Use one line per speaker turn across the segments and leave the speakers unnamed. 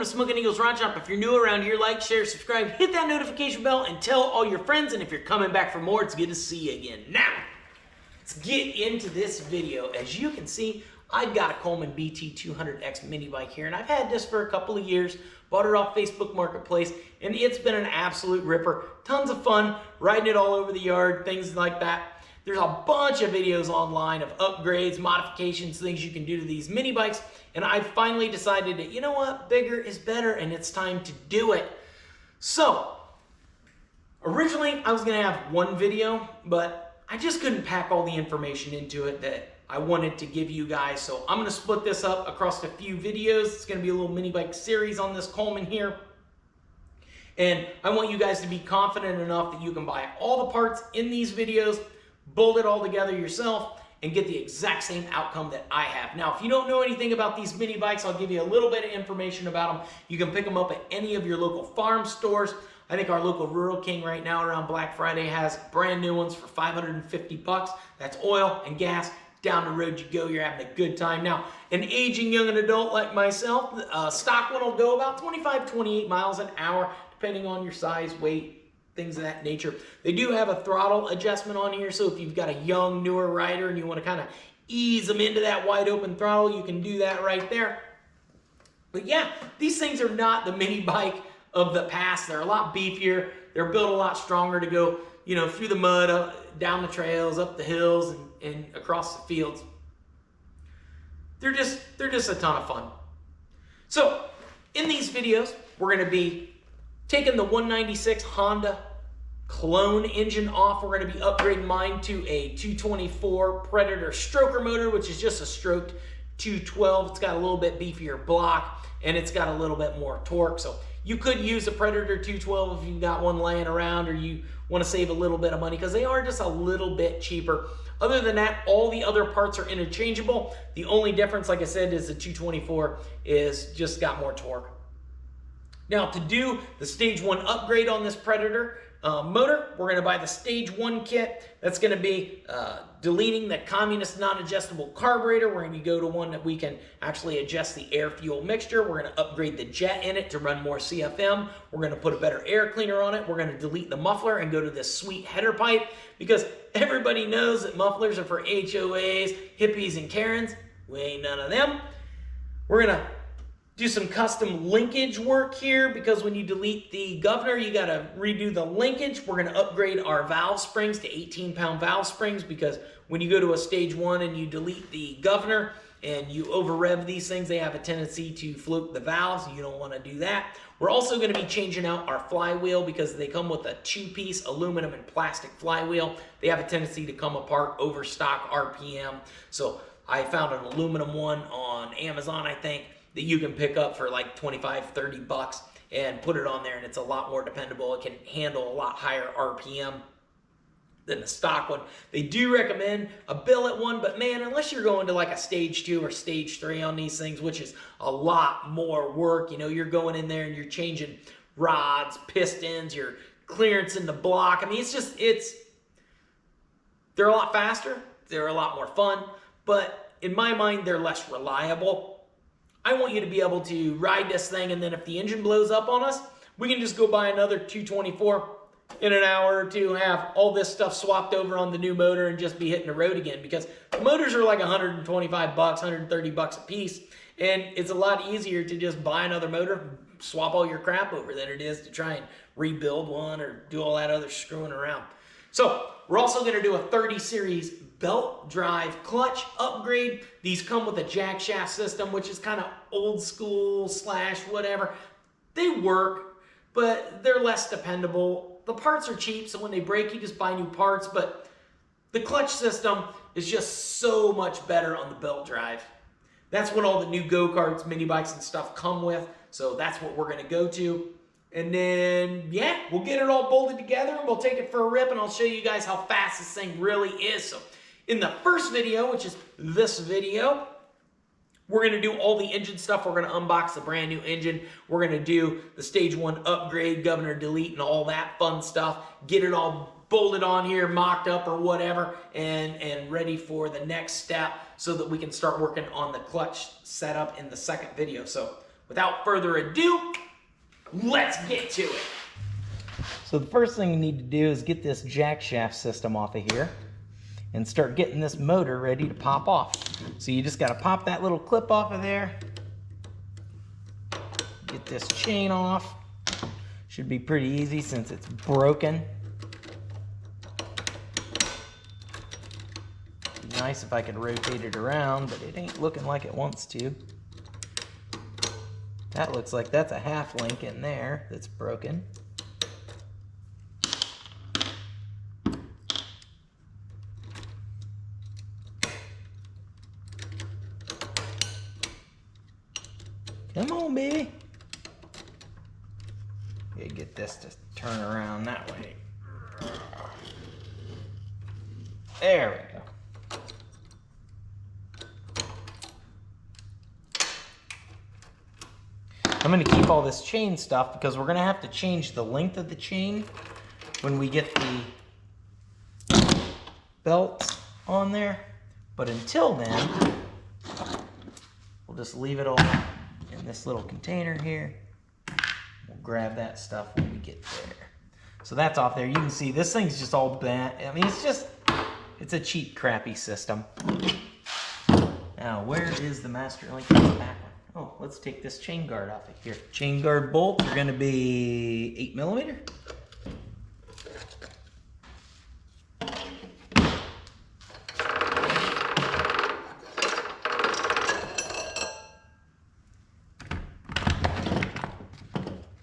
Smoking Eagles Rod Shop. If you're new around here, like, share, subscribe, hit that notification bell, and tell all your friends. And if you're coming back for more, it's good to see you again. Now, let's get into this video. As you can see, I've got a Coleman BT200X mini bike here, and I've had this for a couple of years. Bought it off Facebook Marketplace, and it's been an absolute ripper. Tons of fun, riding it all over the yard, things like that. There's a bunch of videos online of upgrades, modifications, things you can do to these mini bikes, and I finally decided that, you know what, bigger is better, and it's time to do it. So, originally I was gonna have one video, but I just couldn't pack all the information into it that I wanted to give you guys, so I'm gonna split this up across a few videos. It's gonna be a little mini bike series on this Coleman here. And I want you guys to be confident enough that you can buy all the parts in these videos, bolt it all together yourself, and get the exact same outcome that I have. Now, if you don't know anything about these mini bikes, I'll give you a little bit of information about them. You can pick them up at any of your local farm stores. I think our local Rural King right now around Black Friday has brand new ones for 550 bucks. That's oil and gas. Down the road you go, you're having a good time. Now, an aging young adult like myself, stock one will go about 25, 28 miles an hour, depending on your size, weight, things of that nature. They do have a throttle adjustment on here, so if you've got a young, newer rider and you want to kind of ease them into that wide open throttle, you can do that right there. But yeah, these things are not the mini bike of the past. They're a lot beefier. They're built a lot stronger to go, you know, through the mud, down the trails, up the hills, and across the fields. They're just a ton of fun. So in these videos, we're going to be taking the 196 Honda clone engine off. We're going to be upgrading mine to a 224 Predator stroker motor, which is just a stroked 212. It's got a little bit beefier block, and it's got a little bit more torque. So you could use a Predator 212 if you've got one laying around, or you want to save a little bit of money, because they are just a little bit cheaper. Other than that, all the other parts are interchangeable. The only difference, like I said, is the 224 is just got more torque. Now, to do the stage 1 upgrade on this Predator motor, we're going to buy the stage 1 kit. That's going to be deleting the communist non-adjustable carburetor. We're going to go to one that we can actually adjust the air-fuel mixture. We're going to upgrade the jet in it to run more CFM. We're going to put a better air cleaner on it. We're going to delete the muffler and go to this sweet header pipe, because everybody knows that mufflers are for HOAs, hippies, and Karens. We ain't none of them. We're going to do some custom linkage work here, because when you delete the governor, you got to redo the linkage. We're going to upgrade our valve springs to 18-pound valve springs, because when you go to a stage 1 and you delete the governor and you over rev these things, they have a tendency to float the valves. You don't want to do that. We're also going to be changing out our flywheel, because they come with a 2-piece aluminum and plastic flywheel. They have a tendency to come apart over stock RPM. So I found an aluminum one on Amazon, I think, that you can pick up for like 25, 30 bucks and put it on there, and it's a lot more dependable. It can handle a lot higher RPM than the stock one. They do recommend a billet one, but man, unless you're going to like a stage 2 or stage 3 on these things, which is a lot more work, you know, you're going in there and you're changing rods, pistons, you're clearancing the block. I mean, they're a lot faster, they're a lot more fun, but in my mind, they're less reliable. I want you to be able to ride this thing, and then if the engine blows up on us, we can just go buy another 224 in an hour or two, have all this stuff swapped over on the new motor, and just be hitting the road again, because the motors are like 125 bucks, 130 bucks a piece, and it's a lot easier to just buy another motor, swap all your crap over, than it is to try and rebuild one or do all that other screwing around. So we're also going to do a 30 series belt drive clutch upgrade. These come with a jack shaft system, which is kind of old school slash whatever. They work, but they're less dependable. The parts are cheap, so when they break, you just buy new parts, but the clutch system is just so much better on the belt drive. That's what all the new go-karts, mini bikes, and stuff come with, so that's what we're going to go to. And then, yeah, we'll get it all bolted together, and we'll take it for a rip, and I'll show you guys how fast this thing really is. So in the first video, which is this video, we're going to do all the engine stuff. We're going to unbox the brand new engine. We're going to do the stage 1 upgrade, governor delete, and all that fun stuff. Get it all bolted on here, mocked up or whatever, and ready for the next step, so that we can start working on the clutch setup in the second video. So without further ado, let's get to it. So the first thing you need to do is get this jack shaft system off of here and start getting this motor ready to pop off. So you just got to pop that little clip off of there, get this chain off. Should be pretty easy since it's broken. Be nice if I could rotate it around, but it ain't looking like it wants to. That looks like that's a half link in there that's broken. Come on, baby. Okay, get this to turn around that way. There we go. I'm going to keep all this chain stuff because we're going to have to change the length of the chain when we get the belts on there. But until then, we'll just leave it all in this little container here. We'll grab that stuff when we get there. So that's off there. You can see this thing's just all bent. I mean, it's a cheap, crappy system. Now, where is the master link on the back one? Oh, let's take this chain guard off of here. Chain guard bolts are going to be 8mm.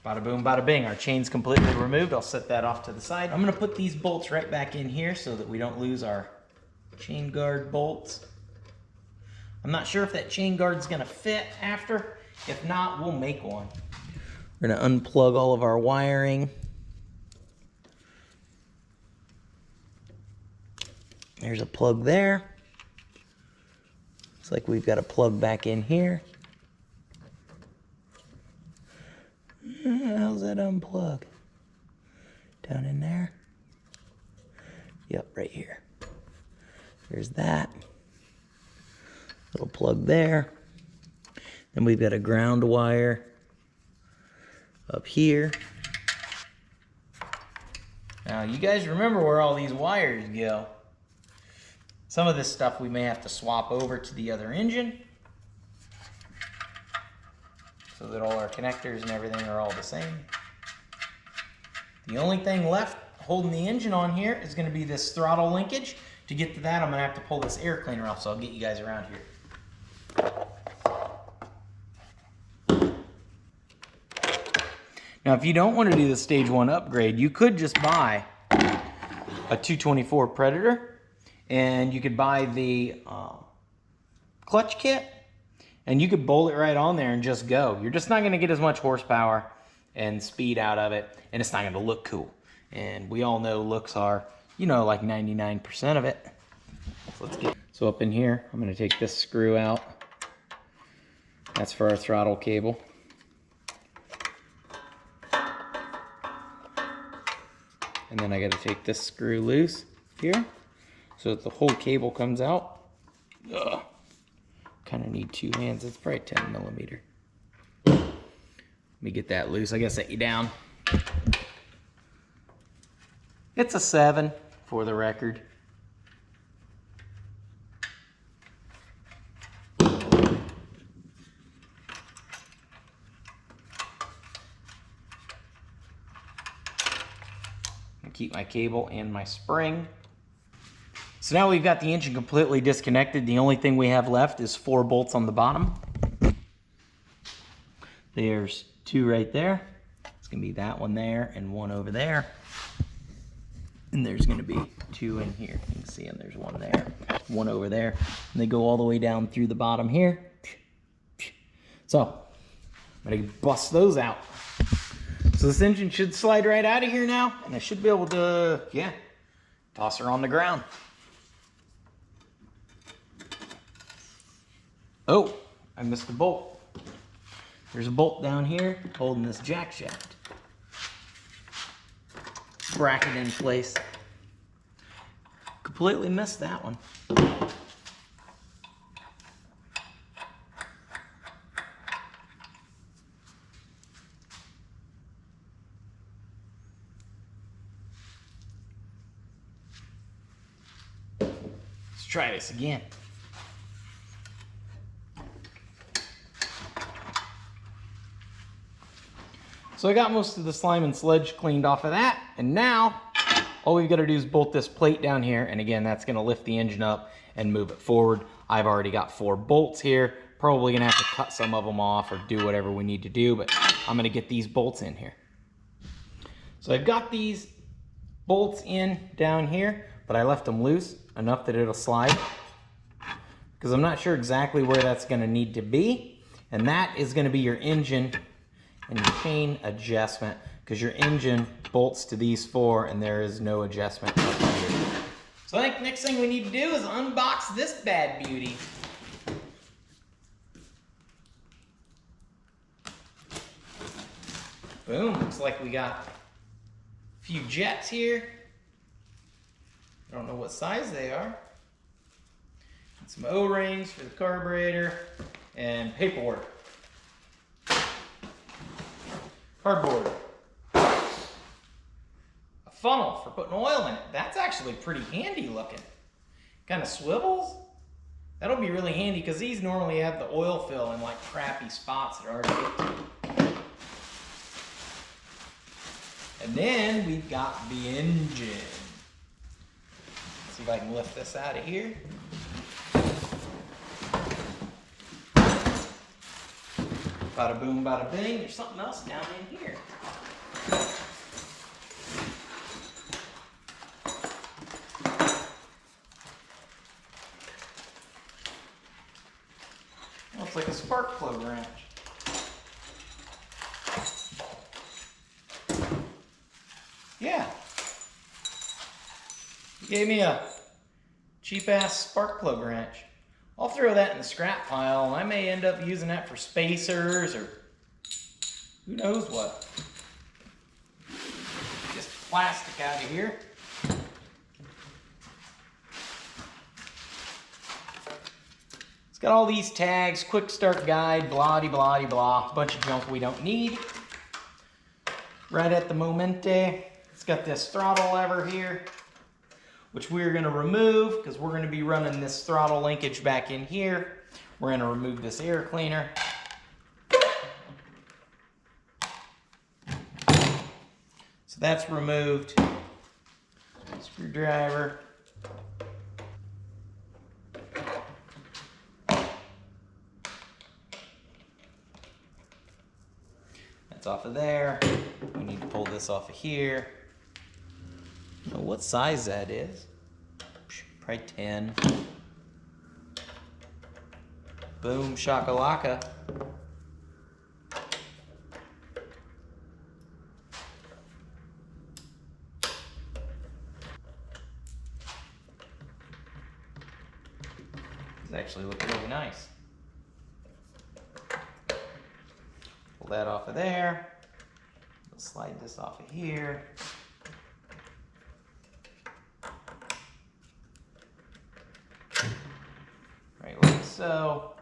Bada boom, bada bing. Our chain's completely removed. I'll set that off to the side. I'm going to put these bolts right back in here so that we don't lose our chain guard bolts. I'm not sure if that chain guard's going to fit after. If not, we'll make one. We're going to unplug all of our wiring. There's a plug there. Looks like we've got a plug back in here. How's that unplug? Down in there? Yep, right here. There's that. Little plug there. Then we've got a ground wire up here. Now, you guys remember where all these wires go. Some of this stuff we may have to swap over to the other engine, so that all our connectors and everything are all the same. The only thing left holding the engine on here is going to be this throttle linkage. To get to that, I'm going to have to pull this air cleaner off, so I'll get you guys around here. Now, if you don't want to do the stage 1 upgrade, you could just buy a 224 Predator, and you could buy the clutch kit, and you could bolt it right on there and just go. You're just not going to get as much horsepower and speed out of it, and it's not going to look cool. And we all know looks are, you know, like 99% of it. So let's get. So up in here, I'm going to take this screw out. That's for our throttle cable. And then I got to take this screw loose here so that the whole cable comes out. Ugh. Kind of need 2 hands. It's probably 10mm. Let me get that loose. I gotta set you down. It's a 7 for the record. Keep my cable and my spring. So now we've got the engine completely disconnected. The only thing we have left is 4 bolts on the bottom. There's 2 right there. It's gonna be that one there and 1 over there. And there's gonna be 2 in here. You can see them, there's 1 there, 1 over there. And they go all the way down through the bottom here. So, I'm gonna bust those out. So this engine should slide right out of here now, and I should be able to, yeah, toss her on the ground. Oh, I missed a bolt. There's a bolt down here holding this jack shaft. Bracket in place. Completely missed that one. try this again. So I got most of the slime and sludge cleaned off of that, and now all we've got to do is bolt this plate down here, and again, that's going to lift the engine up and move it forward. I've already got 4 bolts here. Probably going to have to cut some of them off or do whatever we need to do, but I'm going to get these bolts in here. So I've got these bolts in down here, but I left them loose enough that it'll slide, because I'm not sure exactly where that's going to need to be, and that is going to be your engine and your chain adjustment, because your engine bolts to these 4 and there is no adjustment up here. So I think next thing we need to do is unbox this bad beauty. Boom, looks like we got a few jets here. I don't know what size they are. And some O-rings for the carburetor and paperwork. Cardboard. A funnel for putting oil in it. That's actually pretty handy looking. Kind of swivels. That'll be really handy because these normally have the oil fill in like crappy spots that are already get to. And then we've got the engine. Let's see if I can lift this out of here. Bada boom, bada bing. There's something else down in here. Looks like a spark plug wrench. Yeah. He gave me a cheap-ass spark plug wrench. I'll throw that in the scrap pile, and I may end up using that for spacers or who knows what. Just plastic out of here. It's got all these tags, quick start guide, blah-de-blah-de-blah, a bunch of junk we don't need. Right at the momente, it's got this throttle lever here, which we're going to remove because we're going to be running this throttle linkage back in here. We're going to remove this air cleaner. So that's removed. Screwdriver. That's off of there. We need to pull this off of here. I don't know what size that is. Probably 10. Boom, shakalaka. It's actually looking really nice. Pull that off of there. We'll slide this off of here. Right like so.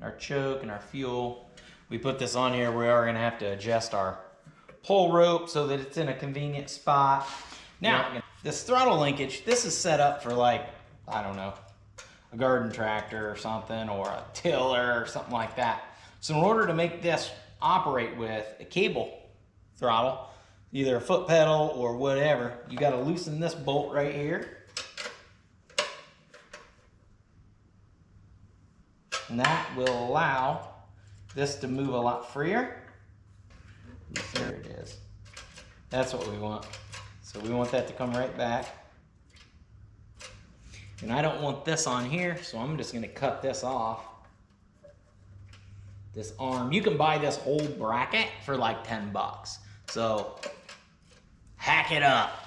Our choke and our fuel. We put this on here. We are going to have to adjust our pull rope so that it's in a convenient spot. Now, this throttle linkage, this is set up for like, I don't know, a garden tractor or something, or a tiller or something like that. So in order to make this operate with a cable throttle, either a foot pedal or whatever, you got to loosen this bolt right here. And that will allow this to move a lot freer. There it is. That's what we want. So we want that to come right back. And I don't want this on here, so I'm just going to cut this off. This arm. You can buy this whole bracket for like 10 bucks. So hack it up.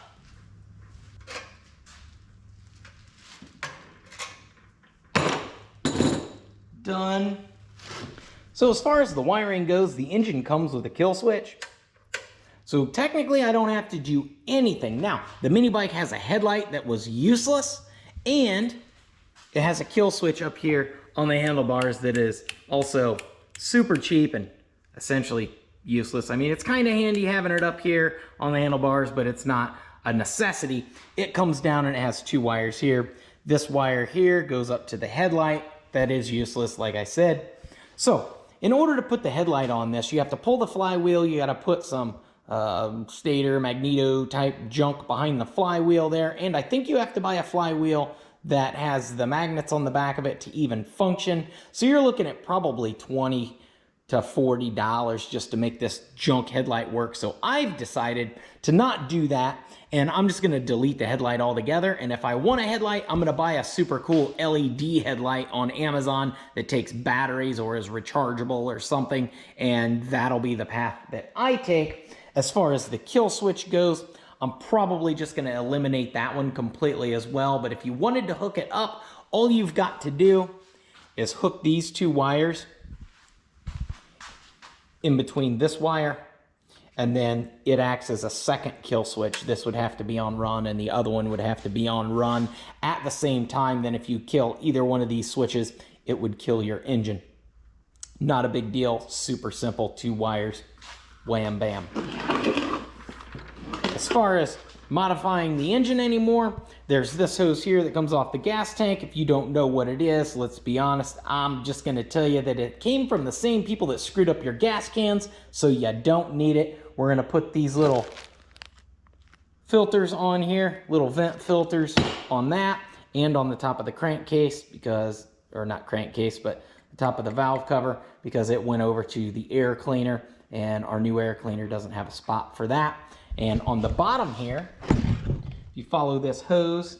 Done. So as far as the wiring goes, the engine comes with a kill switch. So technically I don't have to do anything. Now, the mini bike has a headlight that was useless, and it has a kill switch up here on the handlebars that is also super cheap and essentially useless. I mean, it's kind of handy having it up here on the handlebars, but it's not a necessity. It comes down and it has 2 wires here. This wire here goes up to the headlight. That is useless, like I said. So in order to put the headlight on this, you have to pull the flywheel. You got to put some stator, magneto type junk behind the flywheel there. And I think you have to buy a flywheel that has the magnets on the back of it to even function. So you're looking at probably $20 to $40 just to make this junk headlight work. So I've decided to not do that, and I'm just gonna delete the headlight altogether. And if I want a headlight, I'm gonna buy a super cool LED headlight on Amazon that takes batteries or is rechargeable or something, and that'll be the path that I take. As far as the kill switch goes, I'm probably just gonna eliminate that one completely as well. But if you wanted to hook it up, all you've got to do is hook these 2 wires in between this wire, and then it acts as a second kill switch. This would have to be on run, and the other one would have to be on run at the same time. Then if you kill either one of these switches, it would kill your engine. Not a big deal, super simple, 2 wires, wham bam. As far as modifying the engine anymore, there's this hose here that comes off the gas tank. If you don't know what it is, let's be honest, I'm just gonna tell you that it came from the same people that screwed up your gas cans, so you don't need it. We're gonna put these little filters on here, little vent filters on that, and on the top of the crankcase, because, or not crankcase, but the top of the valve cover, because it went over to the air cleaner, and our new air cleaner doesn't have a spot for that. And on the bottom here, if you follow this hose,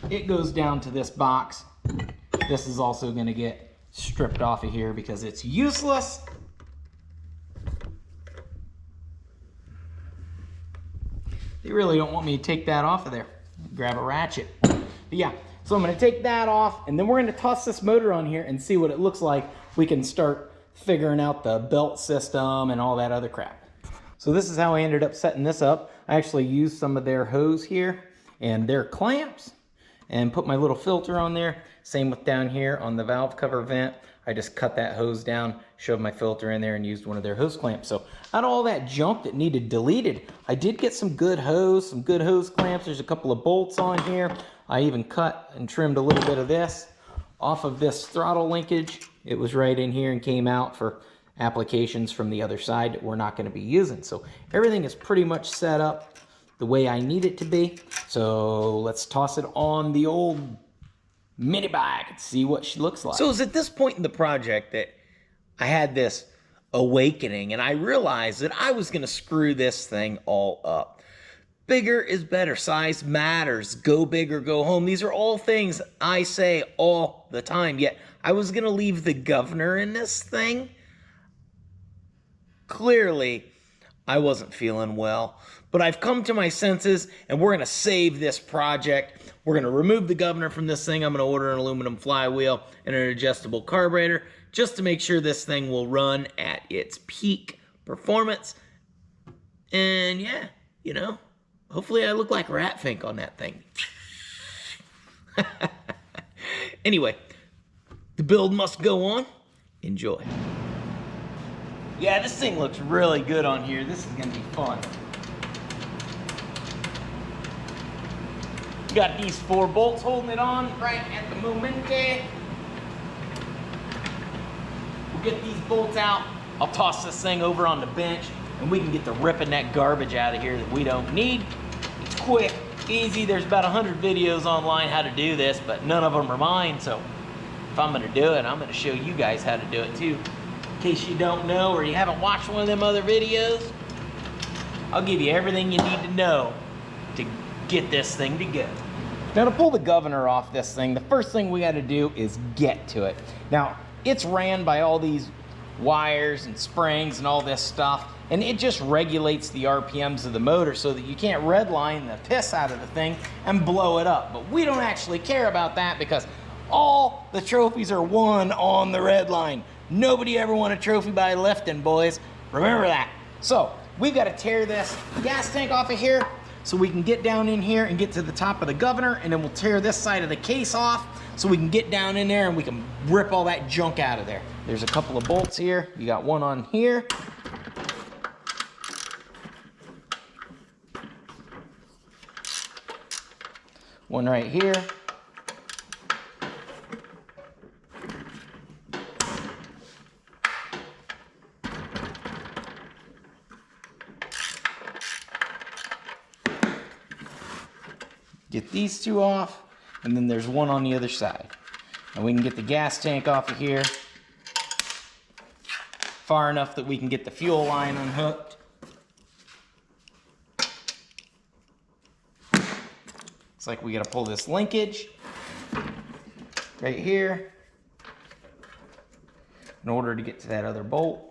it goes down to this box. This is also going to get stripped off of here because it's useless. They really don't want me to take that off of there. Grab a ratchet. But yeah, so I'm going to take that off, and then we're going to toss this motor on here and see what it looks like. We can start figuring out the belt system and all that other crap. So this is how I ended up setting this up. I actually used some of their hose here and their clamps and put my little filter on there. Same with down here on the valve cover vent. I just cut that hose down, shoved my filter in there, and used one of their hose clamps. So out of all that junk that needed deleted, I did get some good hose clamps. There's a couple of bolts on here. I even cut and trimmed a little bit of this off of this throttle linkage. It was right in here and came out for applications from the other side that we're not going to be using. So everything is pretty much set up the way I need it to be. So let's toss it on the old mini bike and see what she looks like. So it was at this point in the project that I had this awakening, and I realized that I was going to screw this thing all up. Bigger is better. Size matters. Go big or go home. These are all things I say all the time. Yet I was going to leave the governor in this thing. Clearly, I wasn't feeling well. But I've come to my senses, and we're going to save this project. We're going to remove the governor from this thing. I'm going to order an aluminum flywheel and an adjustable carburetor just to make sure this thing will run at its peak performance. And yeah, you know, hopefully I look like Ratfink on that thing. Anyway, the build must go on. Enjoy. Yeah, this thing looks really good on here. This is going to be fun. Got these 4 bolts holding it on right at the moment. We'll get these bolts out. I'll toss this thing over on the bench, and we can get to ripping that garbage out of here that we don't need. It's quick, easy. There's about 100 videos online how to do this, but none of them are mine. So if I'm going to do it, I'm going to show you guys how to do it too. In case you don't know or you haven't watched one of them other videos, I'll give you everything you need to know to get this thing to go. Now, to pull the governor off this thing, the first thing we got to do is get to it. Now, it's ran by all these wires and springs and all this stuff, and it just regulates the RPMs of the motor so that you can't redline the piss out of the thing and blow it up. But we don't actually care about that because all the trophies are won on the red line. Nobody ever won a trophy by lifting, boys. Remember that. So we've got to tear this gas tank off of here so we can get down in here and get to the top of the governor, and then we'll tear this side of the case off so we can get down in there and we can rip all that junk out of there. There's a couple of bolts here. You got one on here one right here. Get these two off, and then there's one on the other side. And we can get the gas tank off of here far enough that we can get the fuel line unhooked. Looks like we gotta pull this linkage right here in order to get to that other bolt.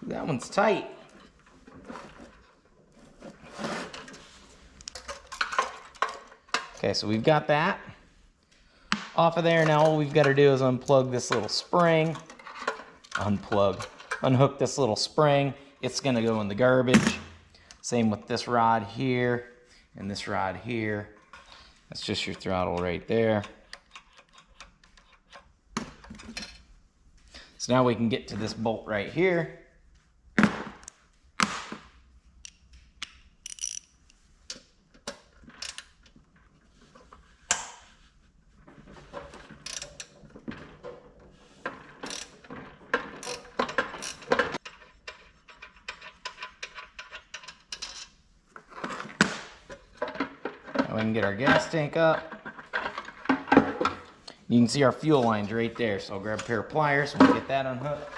That one's tight. Okay, so we've got that off of there. Now all we've got to do is unplug this little spring. Unhook this little spring. It's going to go in the garbage. Same with this rod here and this rod here. That's just your throttle right there. So now we can get to this bolt right here. We can get our gas tank up. You can see our fuel lines right there. So I'll grab a pair of pliers and we'll get that unhooked.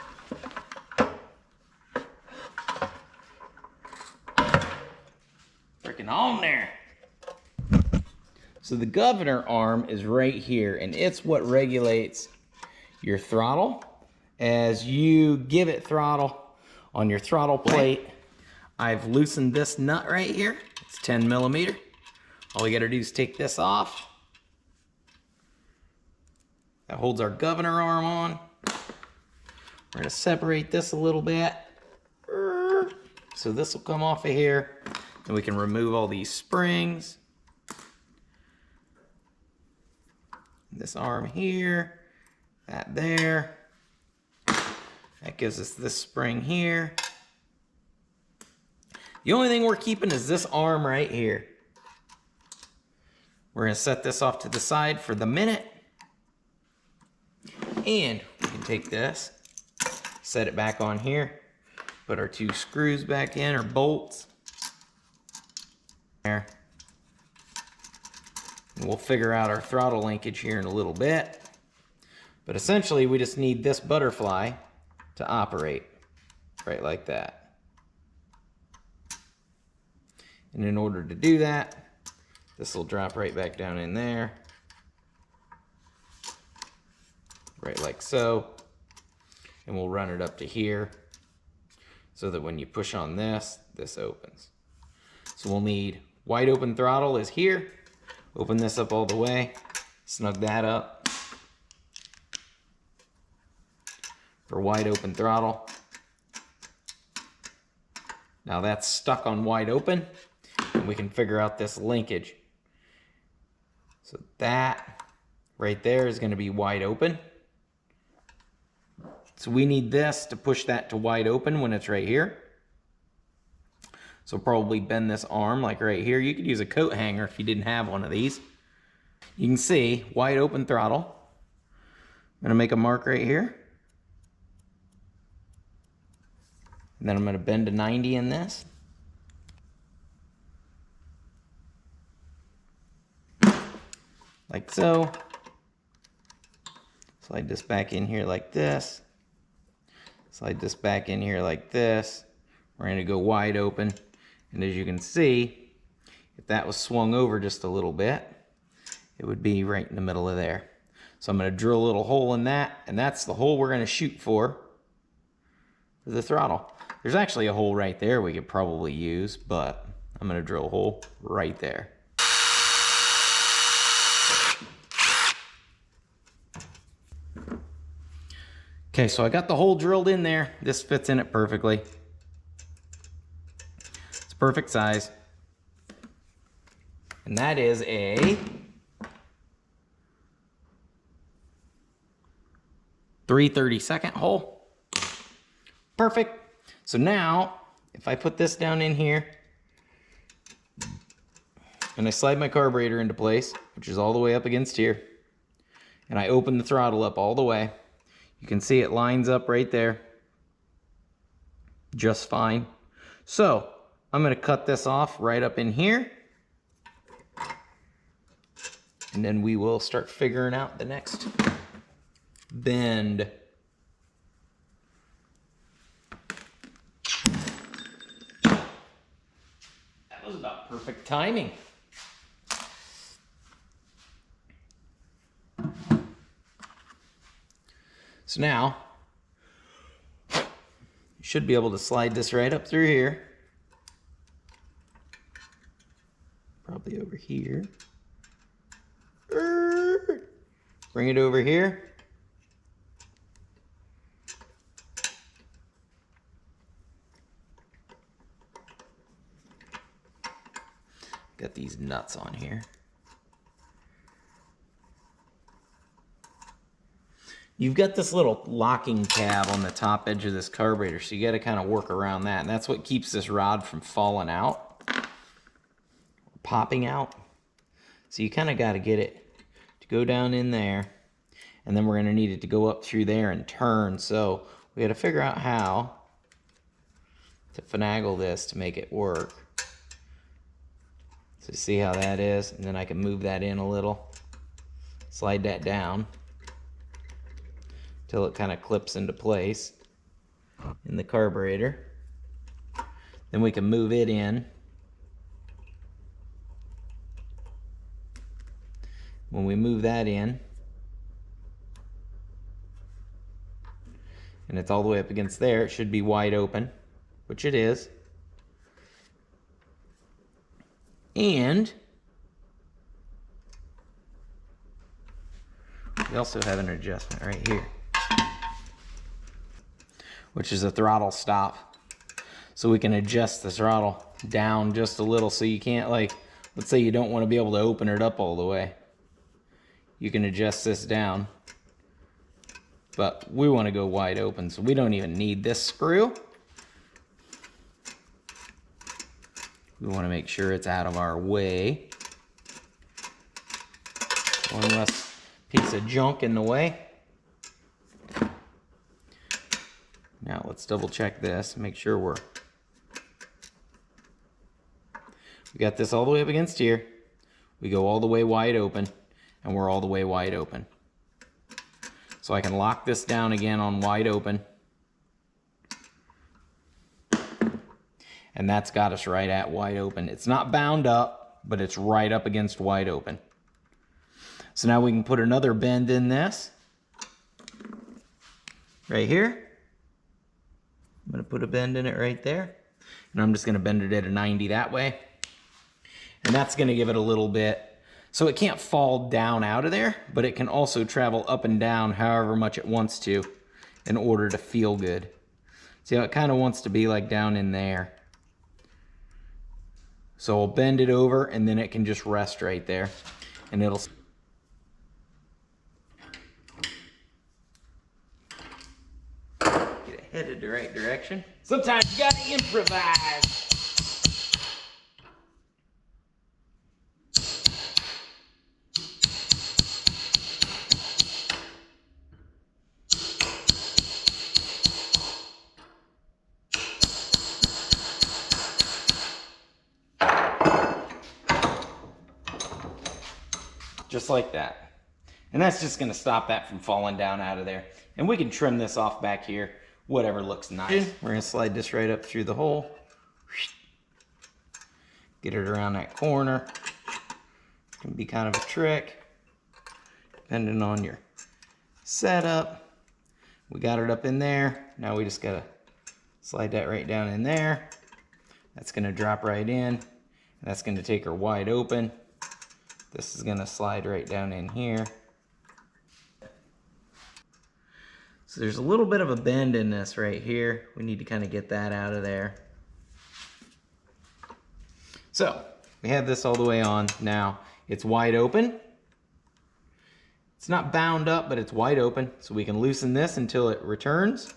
Freaking on there. So the governor arm is right here, and it's what regulates your throttle. As you give it throttle on your throttle plate, I've loosened this nut right here. It's 10 millimeter. All we gotta do is take this off. That holds our governor arm on. We're gonna separate this a little bit. So this will come off of here. And we can remove all these springs. This arm here, that there. That gives us this spring here. The only thing we're keeping is this arm right here. We're gonna set this off to the side for the minute. And we can take this, set it back on here, put our two screws back in, or bolts. There. And we'll figure out our throttle linkage here in a little bit. But essentially we just need this butterfly to operate, right like that. And in order to do that, this will drop right back down in there. Right like so. And we'll run it up to here so that when you push on this, this opens. So we'll need wide open throttle is here. Open this up all the way. Snug that up. For wide open throttle. Now that's stuck on wide open. And we can figure out this linkage. So that right there is going to be wide open. So we need this to push that to wide open when it's right here. So probably bend this arm like right here. You could use a coat hanger if you didn't have one of these. You can see wide open throttle. I'm going to make a mark right here. And then I'm going to bend to 90 in this. Like so. Slide this back in here like this. Slide this back in here like this. We're going to go wide open. And as you can see, if that was swung over just a little bit, it would be right in the middle of there. So I'm going to drill a little hole in that, and that's the hole we're going to shoot for the throttle. There's actually a hole right there we could probably use, but I'm going to drill a hole right there. Okay, so I got the hole drilled in there. This fits in it perfectly. It's perfect size. And that is a 3/32 hole. Perfect. So now, if I put this down in here, and I slide my carburetor into place, which is all the way up against here, and I open the throttle up all the way, you can see it lines up right there just fine. So I'm going to cut this off right up in here, and then we will start figuring out the next bend. That was about perfect timing. So now, you should be able to slide this right up through here. Probably over here. Bring it over here. Got these nuts on here. You've got this little locking tab on the top edge of this carburetor, so you got to kind of work around that. And that's what keeps this rod from falling out, or popping out. So you kind of got to get it to go down in there, and then we're going to need it to go up through there and turn. So we got to figure out how to finagle this to make it work. So see how that is, and then I can move that in a little, slide that down till it kind of clips into place in the carburetor. Then we can move it in. When we move that in, and it's all the way up against there, it should be wide open, which it is. And we also have an adjustment right here, which is a throttle stop. So we can adjust the throttle down just a little, so you can't, like, let's say you don't want to be able to open it up all the way. You can adjust this down, but we want to go wide open, so we don't even need this screw. We want to make sure it's out of our way. One less piece of junk in the way. Now let's double check this, make sure we got this all the way up against here. We go all the way wide open, and we're all the way wide open. So I can lock this down again on wide open. And that's got us right at wide open. It's not bound up, but it's right up against wide open. So now we can put another bend in this. Right here. I'm gonna put a bend in it right there. And I'm just gonna bend it at a 90 that way. And that's gonna give it a little bit, so it can't fall down out of there, but it can also travel up and down however much it wants to in order to feel good. See how it kind of wants to be like down in there. So I'll bend it over, and then it can just rest right there, and it'll... Get it headed the right direction. Sometimes you gotta improvise. Just like that. And that's just gonna stop that from falling down out of there. And we can trim this off back here, whatever looks nice. We're gonna slide this right up through the hole. Get it around that corner. It can be kind of a trick, depending on your setup. We got it up in there. Now we just gotta slide that right down in there. That's gonna drop right in, and that's gonna take her wide open. This is gonna slide right down in here. So there's a little bit of a bend in this right here. We need to kind of get that out of there. So we have this all the way on. Now it's wide open. It's not bound up, but it's wide open, so we can loosen this until it returns.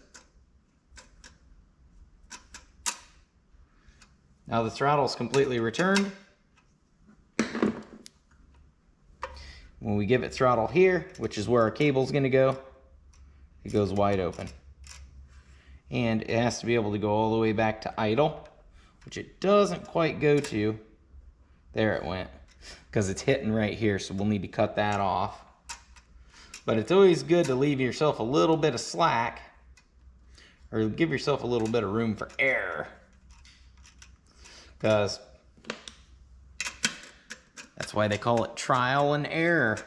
Now the throttle is completely returned. When we give it throttle here, which is where our cable is going to go, it goes wide open. And it has to be able to go all the way back to idle, which it doesn't quite go to. There it went, because it's hitting right here, so we'll need to cut that off. But it's always good to leave yourself a little bit of slack, or give yourself a little bit of room for error, because that's why they call it trial and error.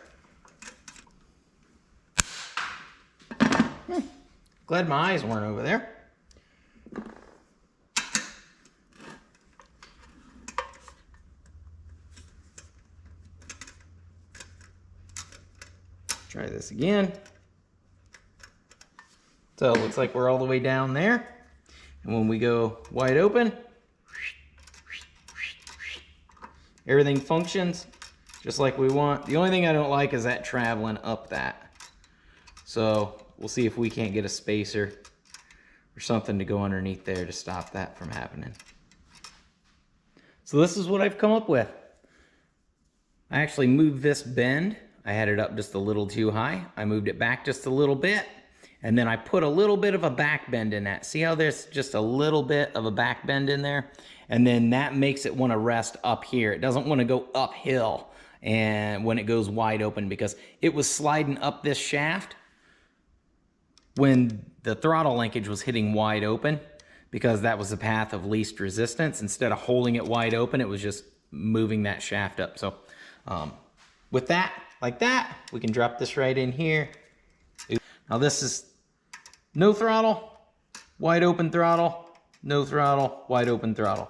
Glad my eyes weren't over there. Try this again. So it looks like we're all the way down there. And when we go wide open, everything functions just like we want. The only thing I don't like is that traveling up that. So we'll see if we can't get a spacer or something to go underneath there to stop that from happening. So this is what I've come up with. I actually moved this bend. I had it up just a little too high. I moved it back just a little bit. And then I put a little bit of a back bend in that. See how there's just a little bit of a back bend in there? And then that makes it want to rest up here. It doesn't want to go uphill and when it goes wide open, because it was sliding up this shaft when the throttle linkage was hitting wide open, because that was the path of least resistance. Instead of holding it wide open, it was just moving that shaft up. So with that, like that, we can drop this right in here. Now this is no throttle, wide open throttle, no throttle, wide open throttle.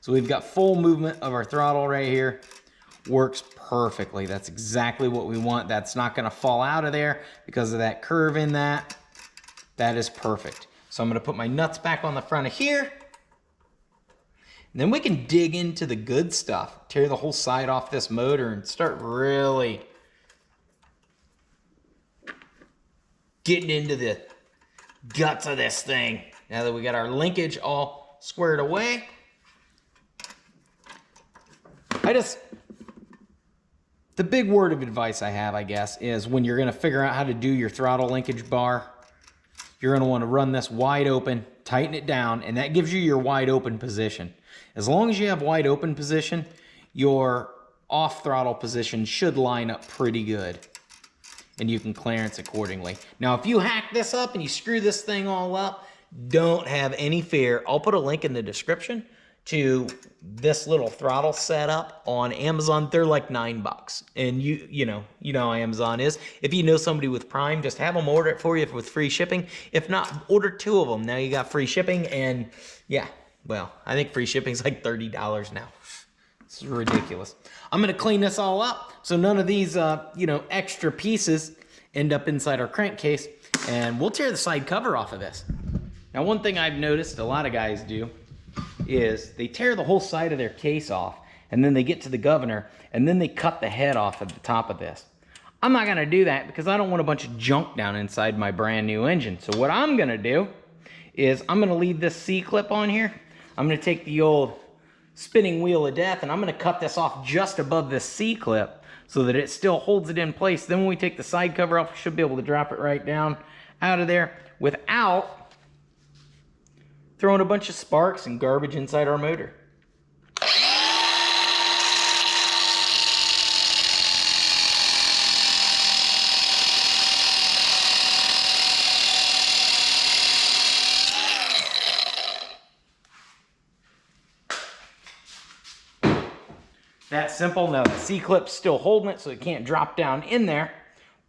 So we've got full movement of our throttle right here. Works perfectly. That's exactly what we want. That's not going to fall out of there because of that curve in that. That is perfect. So I'm going to put my nuts back on the front of here. And then we can dig into the good stuff. Tear the whole side off this motor and start really getting into the guts of this thing. Now that we got our linkage all squared away, the big word of advice I have, I guess, is when you're gonna figure out how to do your throttle linkage bar, you're gonna wanna run this wide open, tighten it down, and that gives you your wide open position. As long as you have wide open position, your off throttle position should line up pretty good, and you can clearance accordingly. Now, if you hack this up and you screw this thing all up, don't have any fear. I'll put a link in the description to this little throttle setup on Amazon. They're like $9. And you know how Amazon is. If you know somebody with Prime, just have them order it for you with free shipping. If not, order 2 of them. Now you got free shipping, and yeah, well, I think free shipping's like $30 now. It's ridiculous. I'm gonna clean this all up so none of these extra pieces end up inside our crankcase, and we'll tear the side cover off of this. Now, one thing I've noticed a lot of guys do is they tear the whole side of their case off, and then they get to the governor, and then they cut the head off at the top of this. I'm not gonna do that because I don't want a bunch of junk down inside my brand new engine. So what I'm gonna do is I'm gonna leave this C-clip on here. I'm gonna take the old spinning wheel of death, and I'm gonna cut this off just above this C-clip so that it still holds it in place. Then when we take the side cover off, we should be able to drop it right down out of there without throwing a bunch of sparks and garbage inside our motor. That simple. Now the C-clip's still holding it so it can't drop down in there,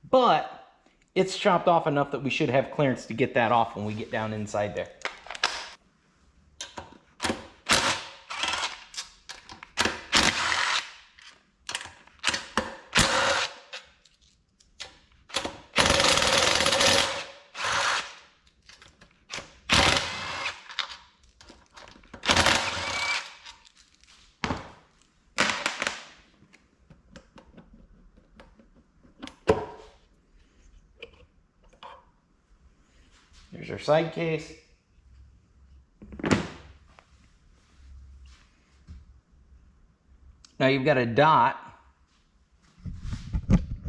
but it's chopped off enough that we should have clearance to get that off when we get down inside there. Here's our side case. Now you've got a dot.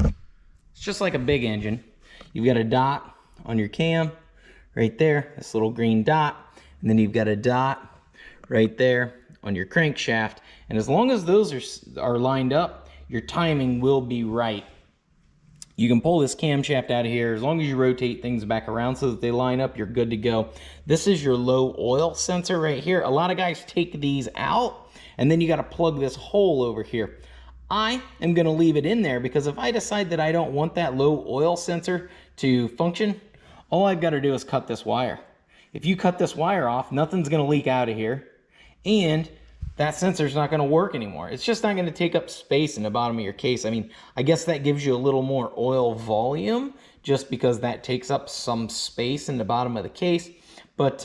It's just like a big engine. You've got a dot on your cam right there, this little green dot, and then you've got a dot right there on your crankshaft. And as long as those are lined up, your timing will be right. You can pull this camshaft out of here. As long as you rotate things back around so that they line up, you're good to go. This is your low oil sensor right here. A lot of guys take these out, and then you got to plug this hole over here. I am going to leave it in there because if I decide that I don't want that low oil sensor to function, all I've got to do is cut this wire. If you cut this wire off, nothing's going to leak out of here, and that sensor's not going to work anymore. It's just not going to take up space in the bottom of your case. I mean, I guess that gives you a little more oil volume just because that takes up some space in the bottom of the case. But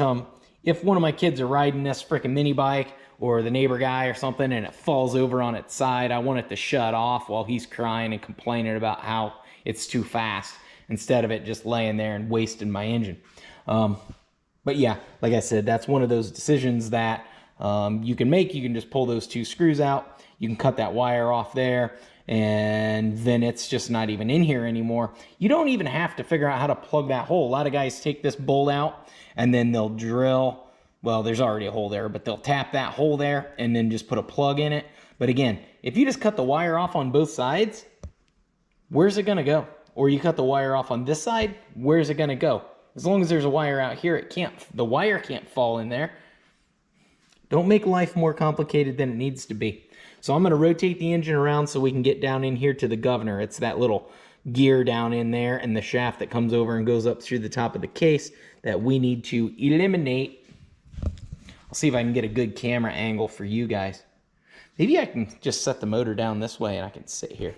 if one of my kids are riding this freaking mini bike or the neighbor guy or something and it falls over on its side, I want it to shut off while he's crying and complaining about how it's too fast instead of it just laying there and wasting my engine. But yeah, like I said, that's one of those decisions that you can make. You can just pull those two screws out. You can cut that wire off there, and then it's just not even in here anymore. You don't even have to figure out how to plug that hole. A lot of guys take this bolt out and then they'll drill. Well, there's already a hole there, but they'll tap that hole there and then just put a plug in it. But again, if you just cut the wire off on both sides, where's it gonna go? Or you cut the wire off on this side, where's it gonna go? As long as there's a wire out here, the wire can't fall in there. Don't make life more complicated than it needs to be. So I'm going to rotate the engine around so we can get down in here to the governor. It's that little gear down in there and the shaft that comes over and goes up through the top of the case that we need to eliminate. I'll see if I can get a good camera angle for you guys. Maybe I can just set the motor down this way and I can sit here.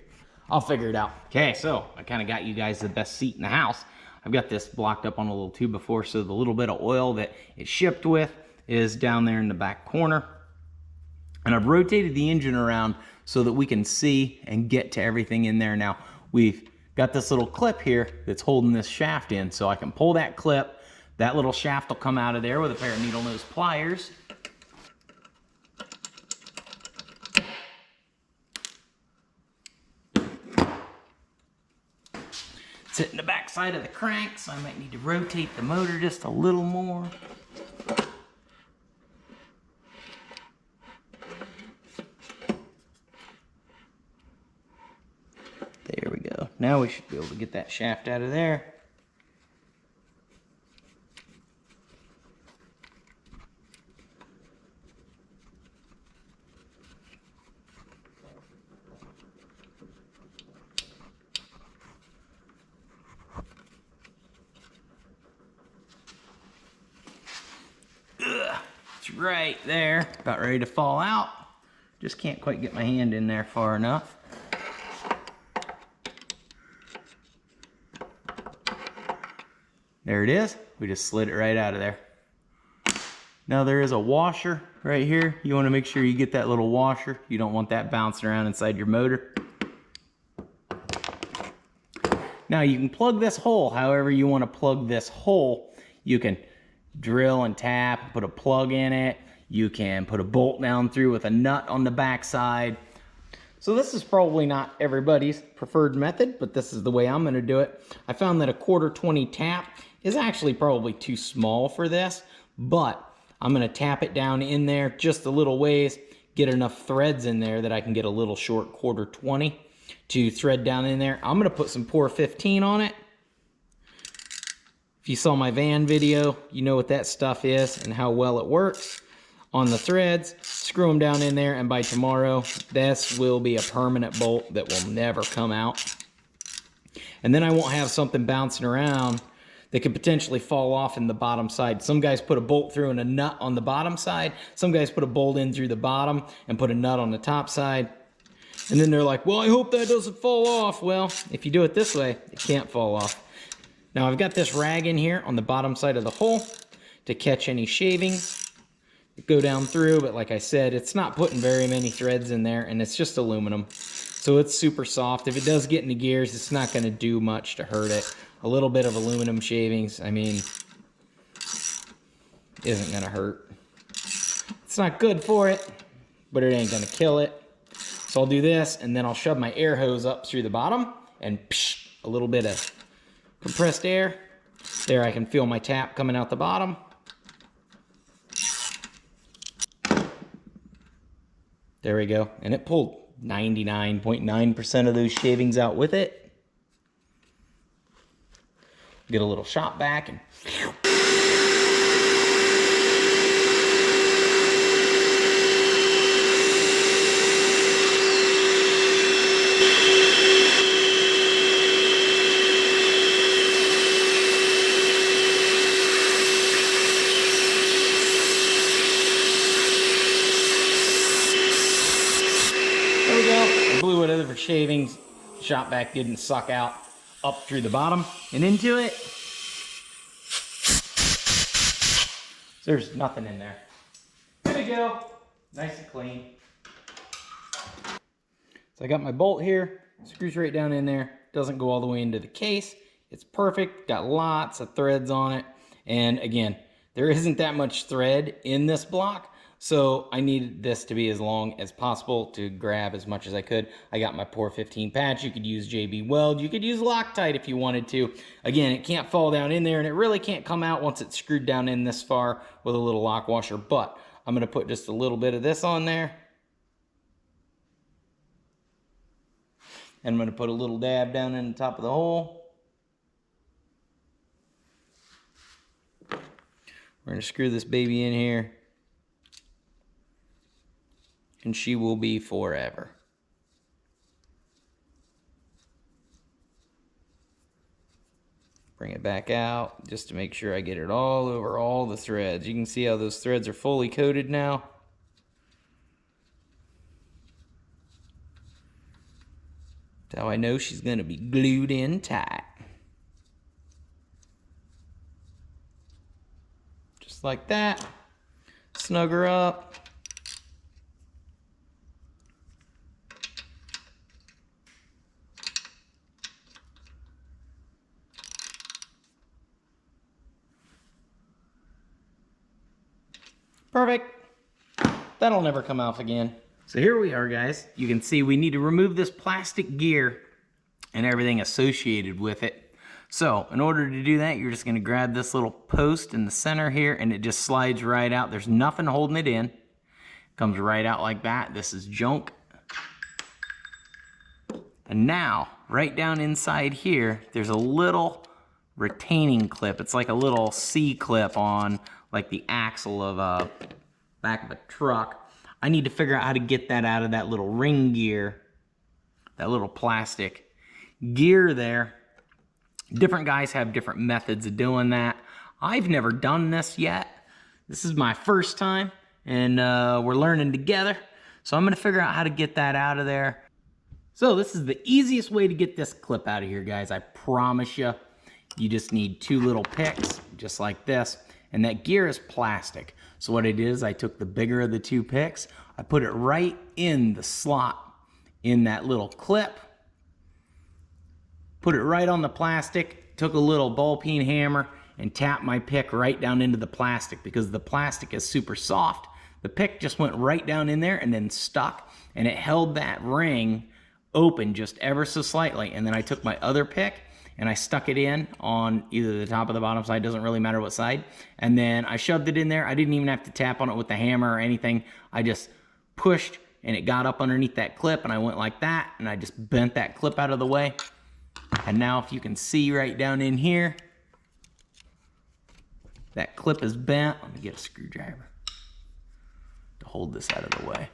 I'll figure it out. Okay, so I kind of got you guys the best seat in the house. I've got this blocked up on a little tube before, so the little bit of oil that it's shipped with is down there in the back corner. And I've rotated the engine around so that we can see and get to everything in there. Now, we've got this little clip here that's holding this shaft in, so I can pull that clip. That little shaft will come out of there with a pair of needle nose pliers. It's hitting the back side of the crank, so I might need to rotate the motor just a little more. There we go. Now we should be able to get that shaft out of there. It's right there, about ready to fall out. Just can't quite get my hand in there far enough. There it is. We just slid it right out of there. Now there is a washer right here. You want to make sure you get that little washer. You don't want that bouncing around inside your motor. Now you can plug this hole however you want to plug this hole. You can drill and tap, put a plug in it. You can put a bolt down through with a nut on the back side. So this is probably not everybody's preferred method, but this is the way I'm going to do it. I found that a 1/4-20 tap is actually probably too small for this, but I'm going to tap it down in there just a little ways, get enough threads in there that I can get a little short 1/4-20 to thread down in there. I'm going to put some Pour 15 on it. If you saw my van video, you know what that stuff is and how well it works. On the threads, screw them down in there, and by tomorrow, this will be a permanent bolt that will never come out. And then I won't have something bouncing around that could potentially fall off in the bottom side. Some guys put a bolt through and a nut on the bottom side. Some guys put a bolt in through the bottom and put a nut on the top side. And then they're like, well, I hope that doesn't fall off. Well, if you do it this way, it can't fall off. Now I've got this rag in here on the bottom side of the hole to catch any shavings that go down through, but like I said, it's not putting very many threads in there, and it's just aluminum. So it's super soft. If it does get into gears, it's not going to do much to hurt it. A little bit of aluminum shavings, I mean, isn't gonna hurt. It's not good for it, but it ain't gonna kill it. So I'll do this, and then I'll shove my air hose up through the bottom, and psh, a little bit of compressed air. There, I can feel my tap coming out the bottom. There we go. And it pulled 99.9% of those shavings out with it. Get a little shot back and there we go. I blew it over for shavings. Shot back didn't suck out up through the bottom and into it. There's nothing in there. There we go. Nice and clean. So I got my bolt here. Screws right down in there. Doesn't go all the way into the case. It's perfect. Got lots of threads on it. And again, there isn't that much thread in this block. So I needed this to be as long as possible to grab as much as I could. I got my Pour 15 patch. You could use JB Weld. You could use Loctite if you wanted to. Again, it can't fall down in there, and it really can't come out once it's screwed down in this far with a little lock washer. But I'm going to put just a little bit of this on there. And I'm going to put a little dab down in the top of the hole. We're going to screw this baby in here. And she will be forever. Bring it back out just to make sure I get it all over all the threads. You can see how those threads are fully coated now. That's how I know she's going to be glued in tight. Just like that. Snug her up. Perfect. That'll never come off again. So here we are, guys. You can see we need to remove this plastic gear and everything associated with it. So in order to do that, you're just going to grab this little post in the center here, and it just slides right out. There's nothing holding it in. Comes right out like that. This is junk. And now, right down inside here, there's a little retaining clip. It's like a little C-clip on like the axle of a back of a truck. I need to figure out how to get that out of that little ring gear, that little plastic gear there. Different guys have different methods of doing that. I've never done this yet. This is my first time, and we're learning together. So I'm gonna figure out how to get that out of there. So this is the easiest way to get this clip out of here, guys. I promise you. You just need two little picks, just like this. And that gear is plastic. So what I did is I took the bigger of the two picks, I put it right in the slot in that little clip, put it right on the plastic, took a little ball peen hammer and tapped my pick right down into the plastic. Because the plastic is super soft, the pick just went right down in there and then stuck, and it held that ring open just ever so slightly. And then I took my other pick and I stuck it in on either the top or the bottom side, doesn't really matter what side. And then I shoved it in there. I didn't even have to tap on it with the hammer or anything. I just pushed and it got up underneath that clip, and I went like that, and I just bent that clip out of the way. And now if you can see right down in here, that clip is bent. Let me get a screwdriver to hold this out of the way.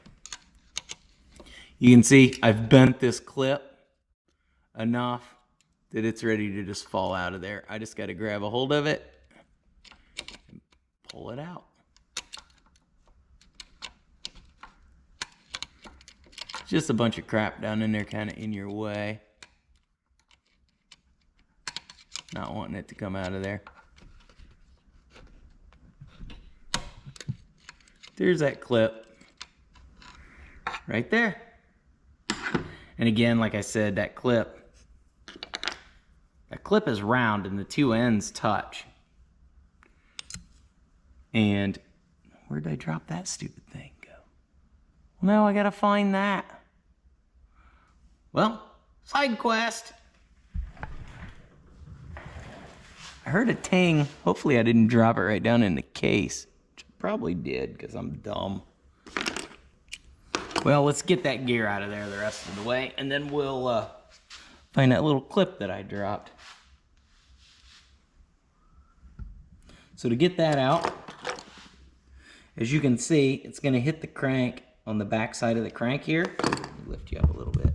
You can see I've bent this clip enough that it's ready to just fall out of there. I just got to grab a hold of it and pull it out. It's just a bunch of crap down in there kind of in your way. Not wanting it to come out of there. There's that clip right there. And again, like I said, that clip is round and the two ends touch. And where did I drop that stupid thing go? Well, now I gotta find that. Well, side quest. I heard a ting. Hopefully I didn't drop it right down in the case. Which I probably did, because I'm dumb. Well, let's get that gear out of there the rest of the way, and then we'll find that little clip that I dropped. So to get that out, as you can see, it's going to hit the crank on the back side of the crank here. Let me lift you up a little bit.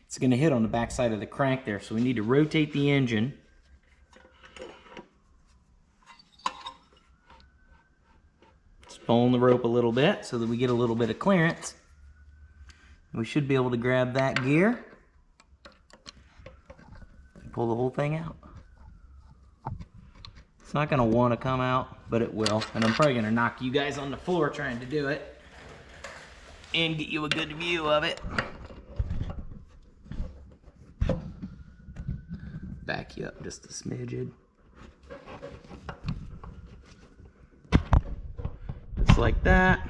It's going to hit on the back side of the crank there, so we need to rotate the engine. Just pulling the rope a little bit so that we get a little bit of clearance. We should be able to grab that gear and pull the whole thing out. It's not going to want to come out, but it will. And I'm probably going to knock you guys on the floor trying to do it and get you a good view of it. Back you up just a smidgen. Just like that.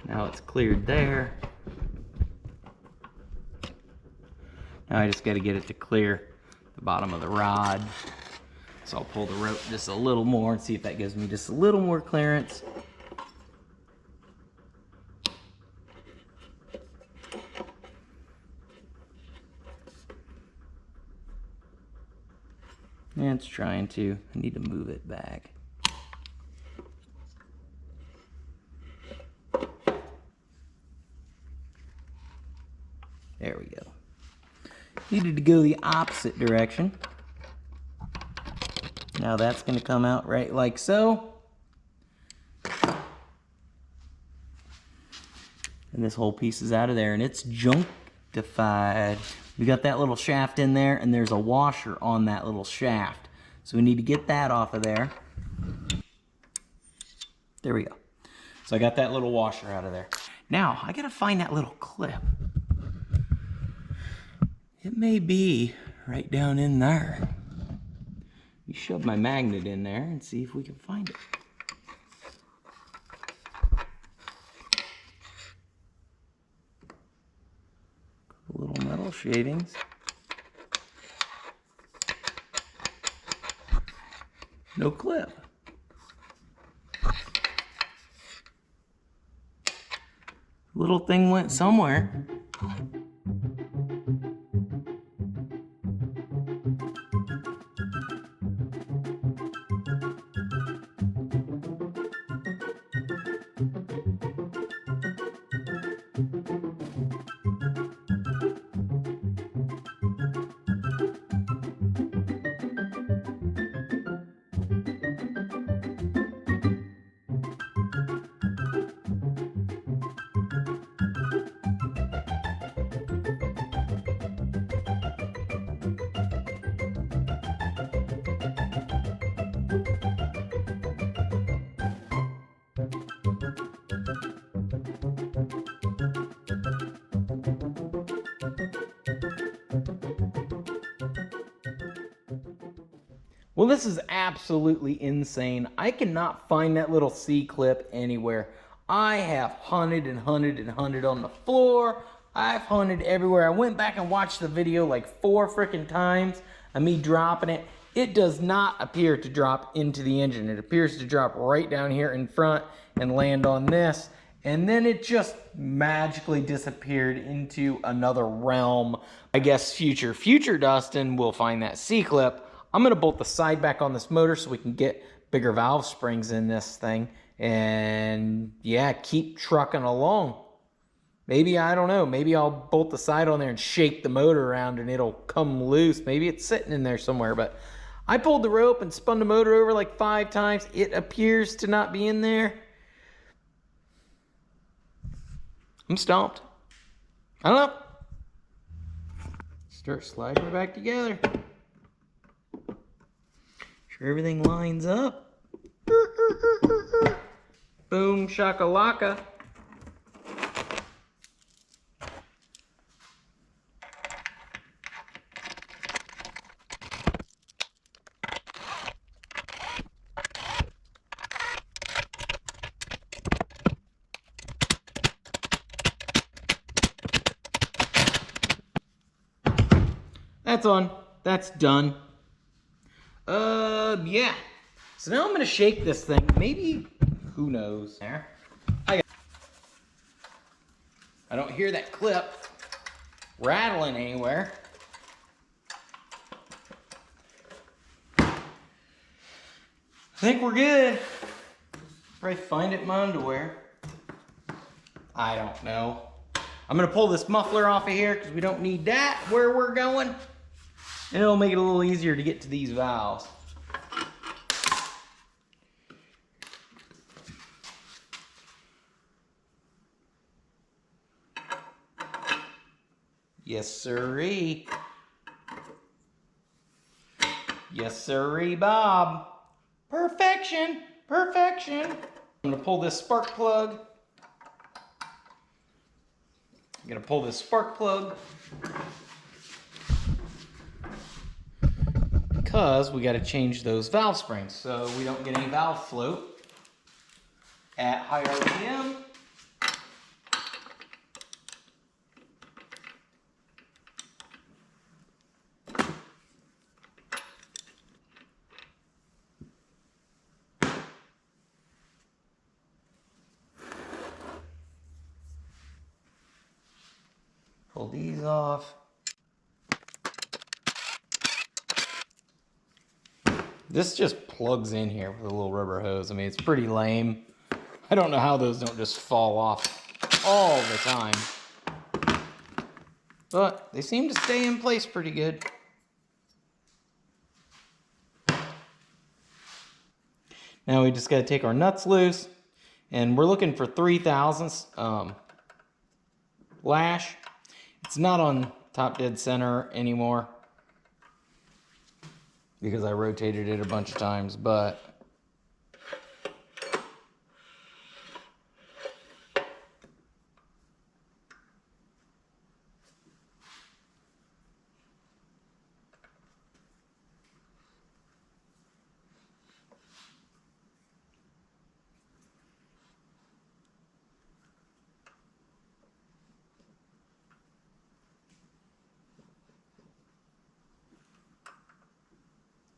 Now it's cleared there. Now I just got to get it to clear the bottom of the rod. So I'll pull the rope just a little more and see if that gives me just a little more clearance. And it's trying to. I need to move it back. There we go. Needed to go the opposite direction. Now that's going to come out right like so. And this whole piece is out of there, and it's junctified. We got that little shaft in there, and there's a washer on that little shaft. So we need to get that off of there. There we go. So I got that little washer out of there. Now, I gotta find that little clip. It may be right down in there. You shove my magnet in there and see if we can find it. Little metal shavings. No clip. Little thing went somewhere. Well, this is absolutely insane. I cannot find that little C-clip anywhere. I have hunted and hunted and hunted on the floor. I've hunted everywhere. I went back and watched the video like 4 freaking times of me dropping it. It does not appear to drop into the engine. It appears to drop right down here in front and land on this. And then it just magically disappeared into another realm. I guess future Dustin will find that C-clip. I'm gonna bolt the side back on this motor so we can get bigger valve springs in this thing. And yeah, keep trucking along. Maybe, I don't know, maybe I'll bolt the side on there and shake the motor around and it'll come loose. Maybe it's sitting in there somewhere, but I pulled the rope and spun the motor over like 5 times. It appears to not be in there. I'm stumped. I don't know. Start sliding it back together. Sure everything lines up. Boom shakalaka. that's on. That's done. Yeah. So now I'm gonna shake this thing. Maybe, who knows? There. I don't hear that clip rattling anywhere. I think we're good. Probably find it in my underwear. I don't know. I'm gonna pull this muffler off of here because we don't need that where we're going. And it'll make it a little easier to get to these valves. Yes, sirree. Yes, sirree, Bob. Perfection, perfection. I'm gonna pull this spark plug. Because we got to change those valve springs so we don't get any valve float at high RPM. Pull these off. This just plugs in here with a little rubber hose. I mean, it's pretty lame. I don't know how those don't just fall off all the time. But they seem to stay in place pretty good. Now we just got to take our nuts loose. And we're looking for 3/1000 lash. It's not on top dead center anymore because I rotated it a bunch of times, but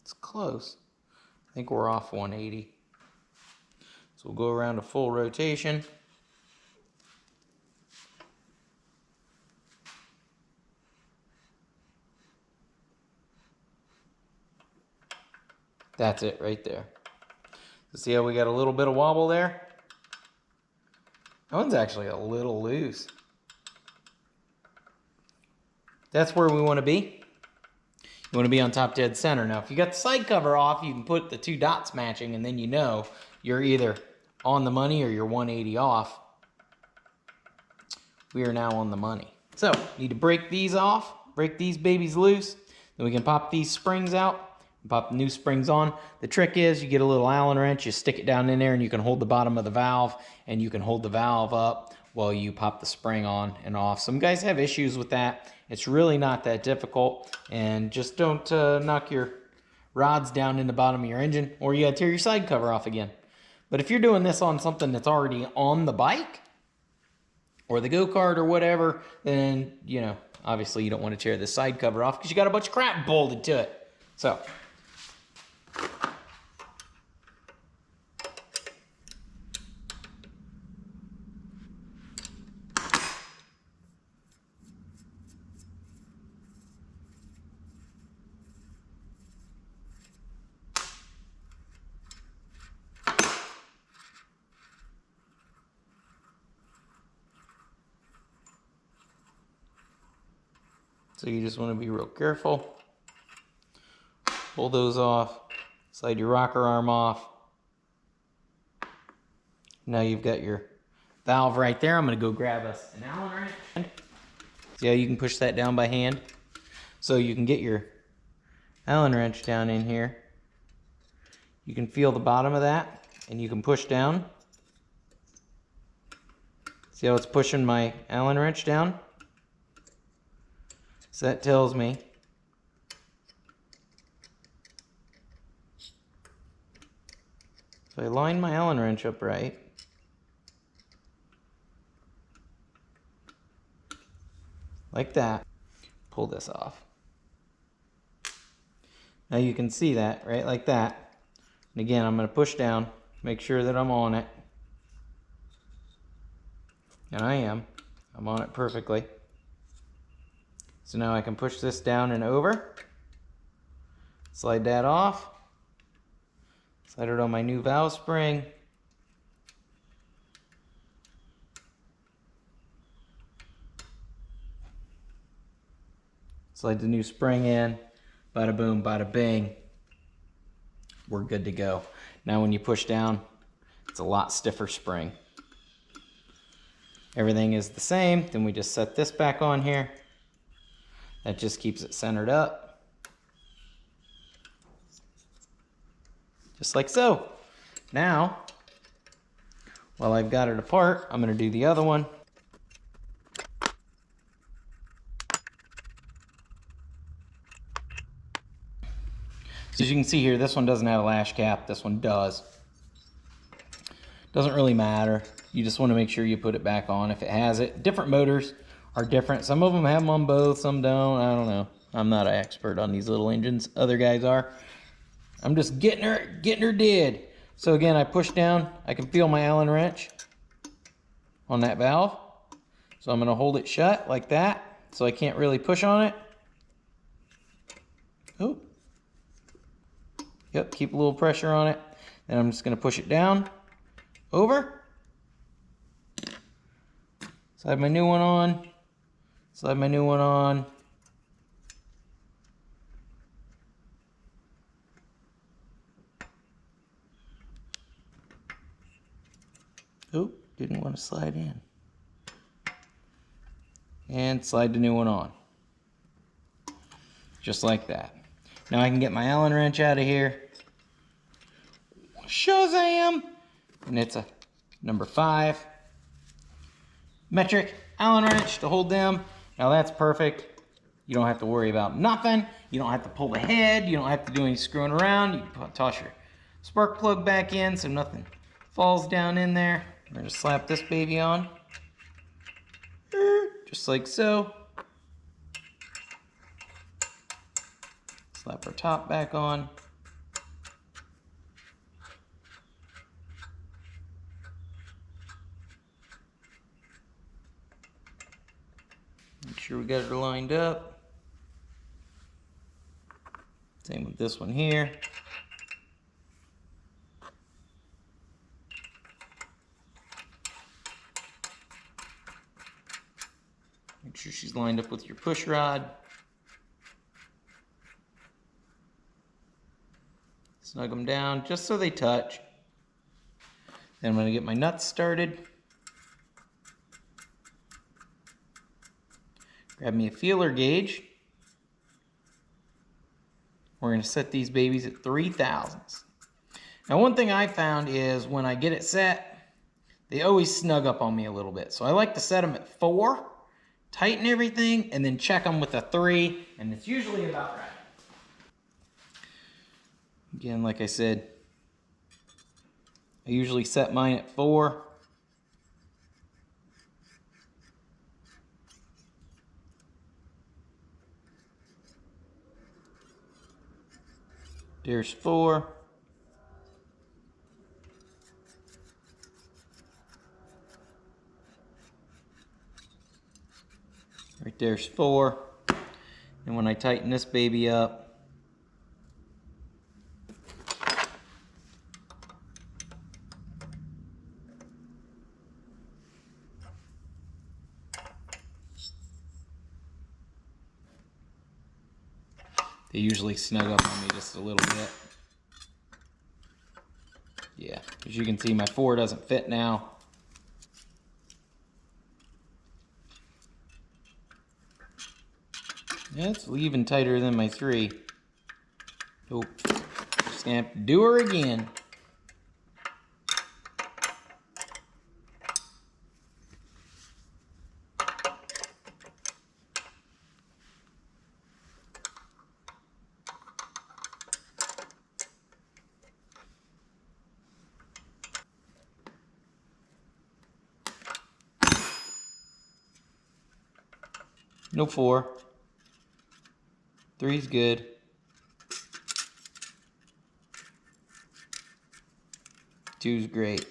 it's close. I think we're off 180. So we'll go around a full rotation. That's it right there. So see how we got a little bit of wobble there? That one's actually a little loose. That's where we want to be. You want to be on top dead center. Now, if you got the side cover off, you can put the two dots matching, and then you know you're either on the money or you're 180 off. We are now on the money. So, need to break these off, break these babies loose. Then we can pop these springs out, and pop the new springs on. The trick is you get a little Allen wrench, you stick it down in there, and you can hold the bottom of the valve, and you can hold the valve up while you pop the spring on and off. Some guys have issues with that. It's really not that difficult, and just don't knock your rods down in the bottom of your engine, or you gotta tear your side cover off again. But if you're doing this on something that's already on the bike or the go-kart or whatever, then, you know, obviously you don't want to tear the side cover off because you got a bunch of crap bolted to it. So you just want to be real careful. Pull those off. Slide your rocker arm off. Now you've got your valve right there. I'm going to go grab us an Allen wrench. See how you can push that down by hand? So you can get your Allen wrench down in here. You can feel the bottom of that, and you can push down. See how it's pushing my Allen wrench down? So that tells me if I line my Allen wrench up right, like that, pull this off. Now you can see that, right, like that. And again, I'm going to push down, make sure that I'm on it. And I am. I'm on it perfectly. So now I can push this down and over. Slide that off. Slide it on my new valve spring. Slide the new spring in. Bada boom, bada bing. We're good to go. Now when you push down, it's a lot stiffer spring. Everything is the same. Then we just set this back on here. That just keeps it centered up. Just like so. Now, while I've got it apart, I'm going to do the other one. So as you can see here, this one doesn't have a lash cap. This one does. Doesn't really matter. You just want to make sure you put it back on if it has it. Different motors are different. Some of them have them on both, some don't. I don't know. I'm not an expert on these little engines. Other guys are. I'm just getting her did. So again, I push down. I can feel my Allen wrench on that valve. So I'm going to hold it shut like that so I can't really push on it. Oh. Yep, keep a little pressure on it. Then I'm just going to push it down, over. Slide my new one on. Slide my new one on. Oh, didn't want to slide in. And slide the new one on. Just like that. Now I can get my Allen wrench out of here. Shazam! And it's a number 5 metric Allen wrench to hold them. Now that's perfect. You don't have to worry about nothing. You don't have to pull the head. You don't have to do any screwing around. You can toss your spark plug back in so nothing falls down in there. We're going to slap this baby on. Just like so. Slap our top back on. Make sure we got it lined up. Same with this one here. Make sure she's lined up with your push rod. Snug them down just so they touch. Then I'm going to get my nuts started. Grab me a feeler gauge. We're going to set these babies at 3 thousandths. Now one thing I found is when I get it set, they always snug up on me a little bit. So I like to set them at 4, tighten everything, and then check them with a 3, and it's usually about right. Again, like I said, I usually set mine at 4. There's 4. Right there's 4. And when I tighten this baby up, they usually snug up on me just a little bit. Yeah, as you can see, my 4 doesn't fit now. Yeah, it's even tighter than my 3. Oh, just gonna have to do her again. No 4. 3's good. Two's great.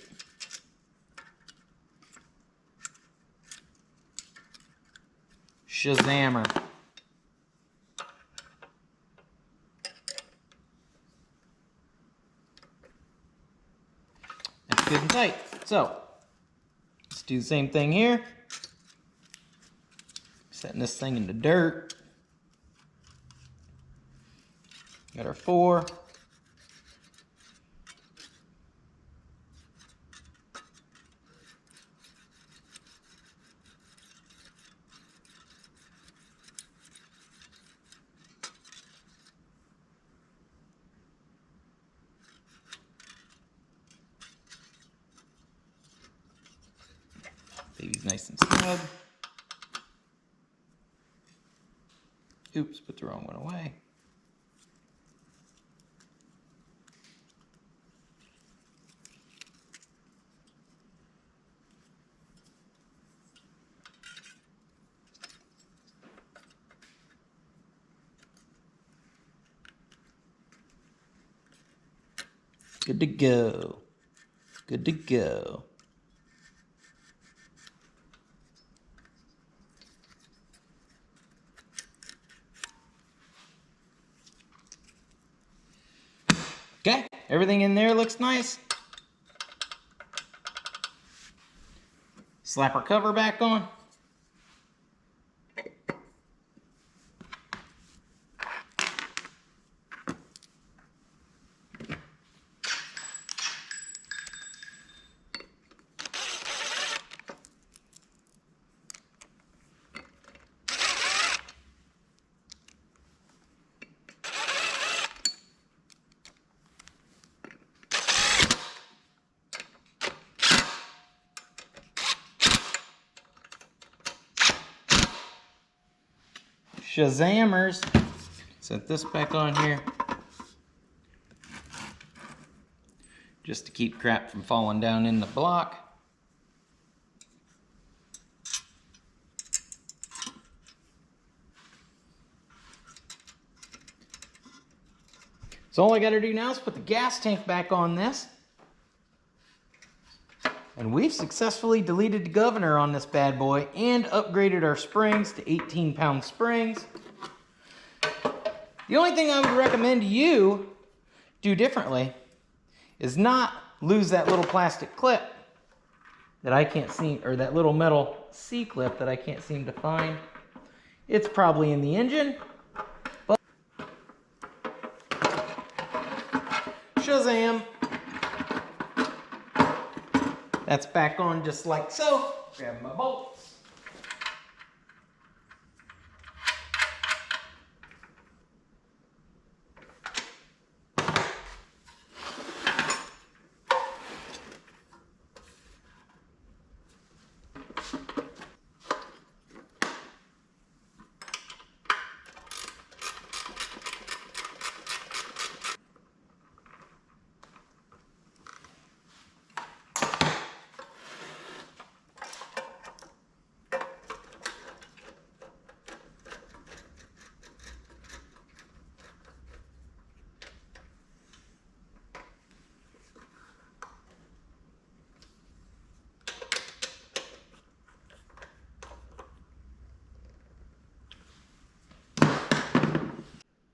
Shazammer. That's good and tight. So, let's do the same thing here. Setting this thing in the dirt. Got our 4. Baby's nice and snug. Oops, put the wrong one away. Good to go. Good to go. Okay, everything in there looks nice. Slap our cover back on. Shazammers. Set this back on here. Just to keep crap from falling down in the block. So all I gotta do now is put the gas tank back on this. And we've successfully deleted the governor on this bad boy and upgraded our springs to 18-pound springs. The only thing I would recommend you do differently is not lose that little plastic clip that I can't see, or that little metal C-clip that I can't seem to find. It's probably in the engine, but Shazam! That's back on just like so. Grab my bolts.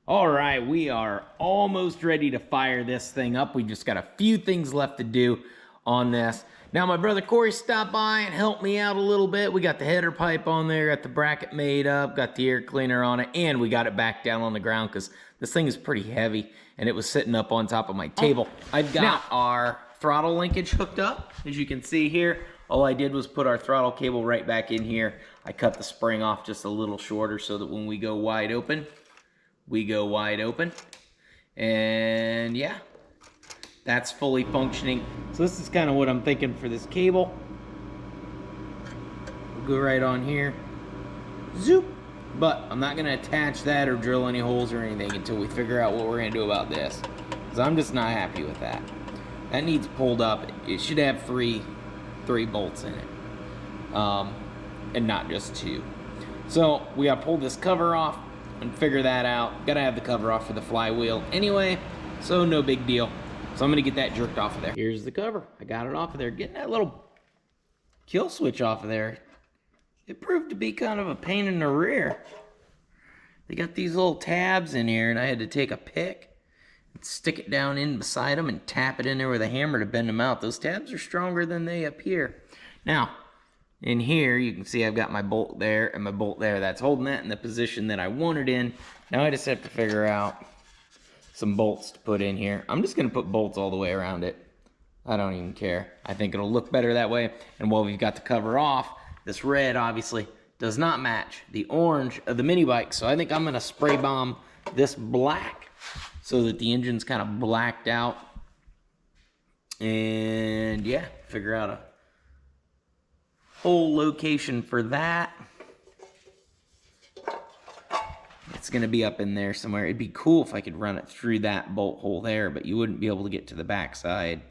All right, we are almost ready to fire this thing up. We just got a few things left to do on this. Now, my brother Corey stopped by and helped me out a little bit. We got the header pipe on there, got the bracket made up, got the air cleaner on it, and we got it back down on the ground because this thing is pretty heavy and it was sitting up on top of my table. I've got our throttle linkage hooked up, as you can see here. All I did was put our throttle cable right back in here. I cut the spring off just a little shorter so that when we go wide open, we go wide open. And yeah, that's fully functioning. So this is kind of what I'm thinking for this cable. We'll go right on here. Zoop. But I'm not gonna attach that or drill any holes or anything until we figure out what we're gonna do about this, because I'm just not happy with that. That needs pulled up. It should have three bolts in it, and not just 2. So we gotta pull this cover off and figure that out. Gotta have the cover off for the flywheel anyway, so no big deal. So I'm gonna get that jerked off of there. Here's the cover. I got it off of there. Getting that little kill switch off of there, it proved to be kind of a pain in the rear. They got these little tabs in here, and I had to take a pick and stick it down in beside them and tap it in there with a hammer to bend them out. Those tabs are stronger than they appear. Now, in here, you can see I've got my bolt there and my bolt there. That's holding that in the position that I want it in. Now I just have to figure out some bolts to put in here. I'm just gonna put bolts all the way around it. I don't even care. I think it'll look better that way. And while we've got the cover off, this red obviously does not match the orange of the mini bike. So I think I'm gonna spray bomb this black so that the engine's kind of blacked out. And yeah, figure out a whole location for that. It's gonna be up in there somewhere. It'd be cool if I could run it through that bolt hole there, but you wouldn't be able to get to the back side.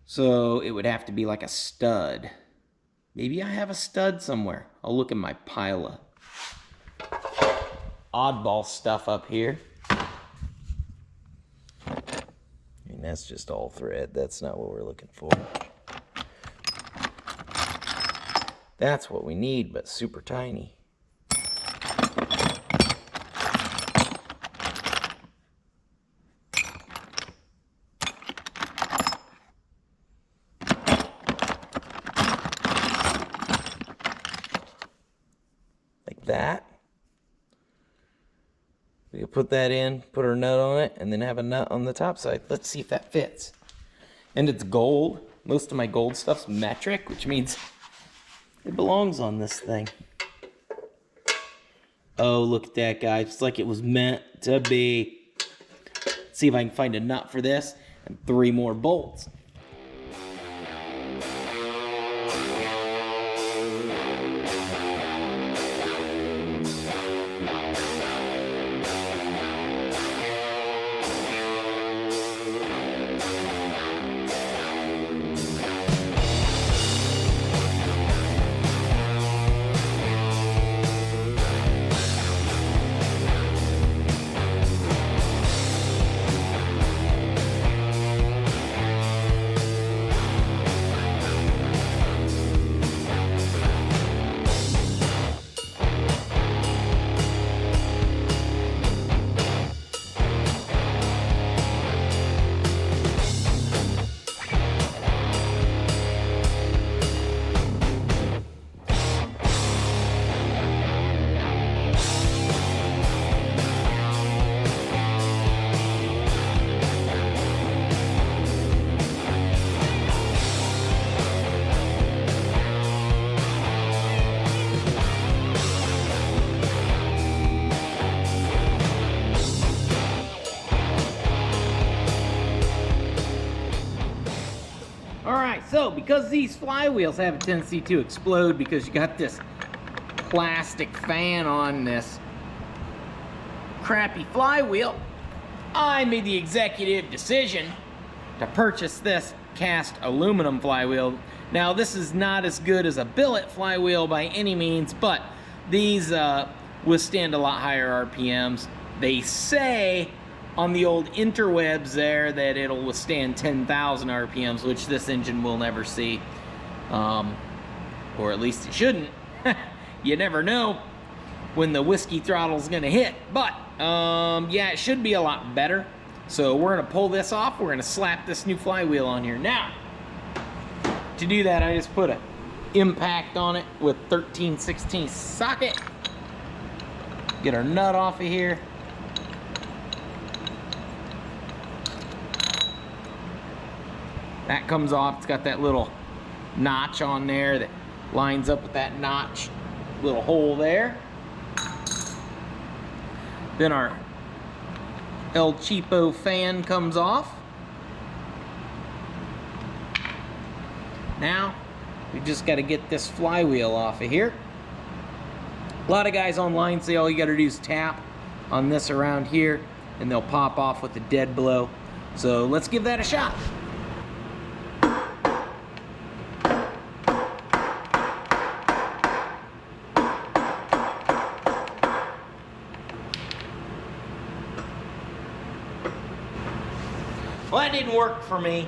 So it would have to be like a stud. Maybe I have a stud somewhere. I'll look in my pile of oddball stuff up here. And that's just all thread. That's not what we're looking for. That's what we need, but super tiny. That. We can put that in, put our nut on it, and then have a nut on the top side. Let's see if that fits. And it's gold. Most of my gold stuff's metric, which means it belongs on this thing. Oh, look at that, guys. It's like it was meant to be. Let's see if I can find a nut for this and 3 more bolts. So, because these flywheels have a tendency to explode because you got this plastic fan on this crappy flywheel, I made the executive decision to purchase this cast aluminum flywheel. Now, this is not as good as a billet flywheel by any means, but these withstand a lot higher RPMs. They say on the old interwebs there that it'll withstand 10,000 RPMs, which this engine will never see, or at least it shouldn't. You never know when the whiskey throttle's gonna hit, but yeah, it should be a lot better. So we're gonna pull this off. We're gonna slap this new flywheel on here. Now, to do that, I just put an impact on it with 13/16 socket. Get our nut off of here. That comes off. It's got that little notch on there that lines up with that notch, little hole there. Then our El Cheapo fan comes off. Now, we just got to get this flywheel off of here. A lot of guys online say all you got to do is tap on this around here and they'll pop off with a dead blow. So let's give that a shot. didn't work for me.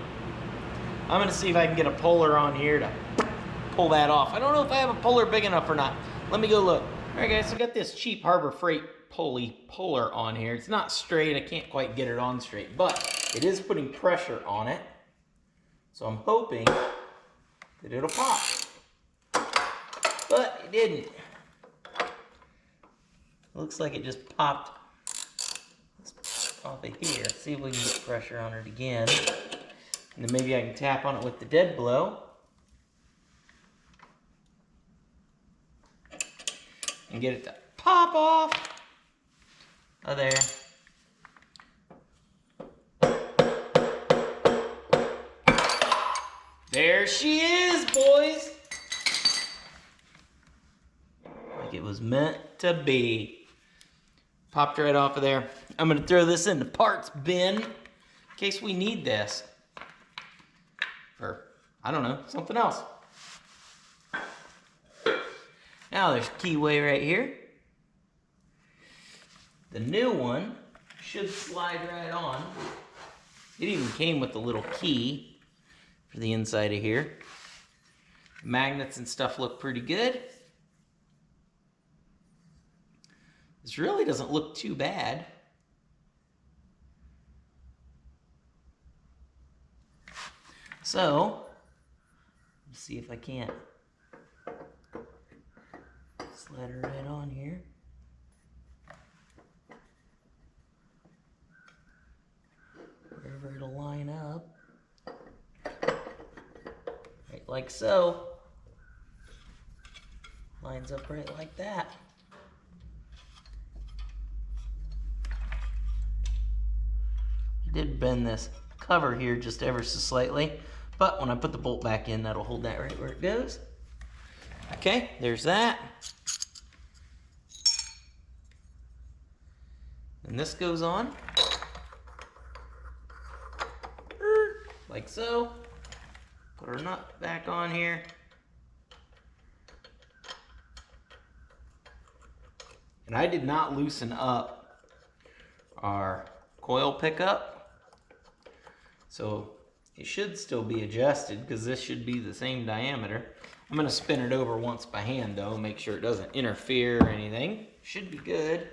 I'm gonna see if I can get a puller on here to pull that off. I don't know if I have a puller big enough or not. Let me go look. All right, guys, so I got this cheap Harbor Freight puller on here. It's not straight. I can't quite get it on straight, but it is putting pressure on it. So I'm hoping that it'll pop. But it didn't. It looks like it just popped off of here. See if we can get pressure on it again. And then maybe I can tap on it with the dead blow. And get it to pop off. Oh, there. There she is, boys. Like it was meant to be. Popped right off of there. I'm gonna throw this in the parts bin in case we need this. For, I don't know, something else. Now there's a keyway right here. The new one should slide right on. It even came with a little key for the inside of here. Magnets and stuff look pretty good. This really doesn't look too bad. So, let's see if I can't slide her right on here. Wherever it'll line up. Right like so. Lines up right like that. I did bend this cover here just ever so slightly, but when I put the bolt back in, that'll hold that right where it goes. Okay, there's that. And this goes on. Like so. Put our nut back on here. And I did not loosen up our coil pickup. So it should still be adjusted because this should be the same diameter. I'm going to spin it over once by hand though, make sure it doesn't interfere or anything. Should be good.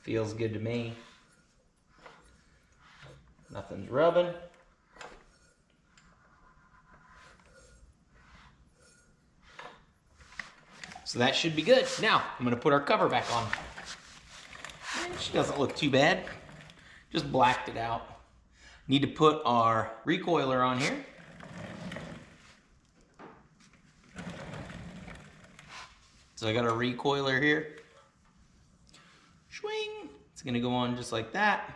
Feels good to me. Nothing's rubbing. So that should be good. Now, I'm gonna put our cover back on. And she doesn't look too bad. Just blacked it out. Need to put our recoiler on here. So I got a recoiler here. Swing. It's gonna go on just like that.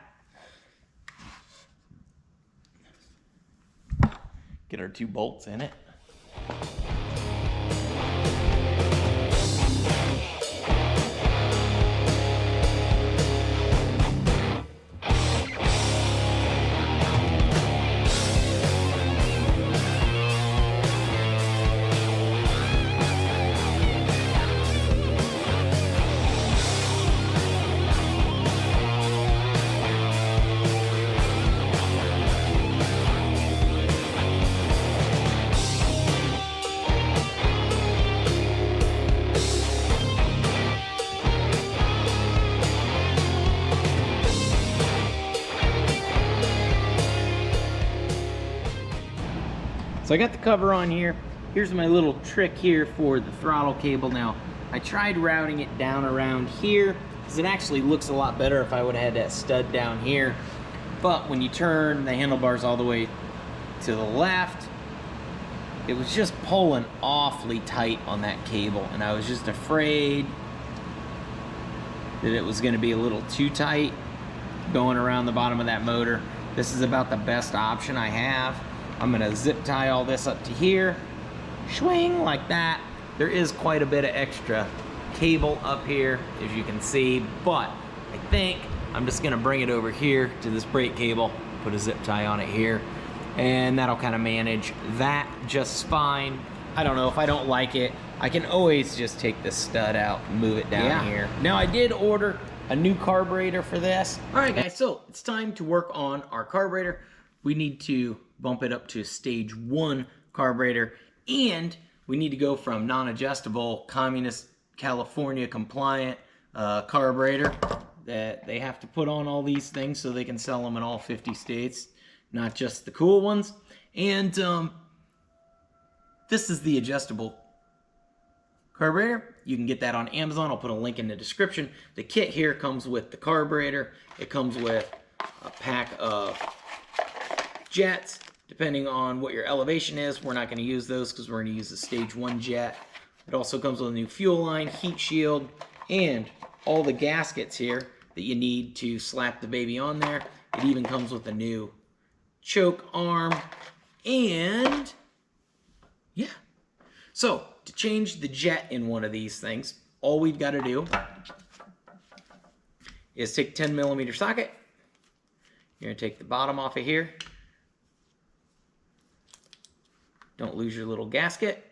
Get our 2 bolts in it. So I got the cover on here. Here's my little trick here for the throttle cable. Now, I tried routing it down around here because it actually looks a lot better if I would have had that stud down here. But when you turn the handlebars all the way to the left, it was just pulling awfully tight on that cable, and I was just afraid that it was going to be a little too tight going around the bottom of that motor. This is about the best option I have. I'm gonna zip tie all this up to here, swing like that. There is quite a bit of extra cable up here, as you can see, but I think I'm just gonna bring it over here to this brake cable, put a zip tie on it here, and that'll kind of manage that just fine. I don't know, if I don't like it, I can always just take this stud out and move it down here. Now I did order a new carburetor for this. All right guys, so it's time to work on our carburetor. We need to bump it up to stage 1 carburetor, and we need to go from non-adjustable communist California compliant carburetor that they have to put on all these things so they can sell them in all 50 states, not just the cool ones. And this is the adjustable carburetor. You can get that on Amazon. I'll put a link in the description. The kit here comes with the carburetor. It comes with a pack of jets, depending on what your elevation is. We're not going to use those because we're going to use the stage 1 jet. It also comes with a new fuel line, heat shield, and all the gaskets here that you need to slap the baby on there. It even comes with a new choke arm, and yeah. So to change the jet in one of these things, all we've got to do is take a 10mm socket. You're going to take the bottom off of here. Don't lose your little gasket.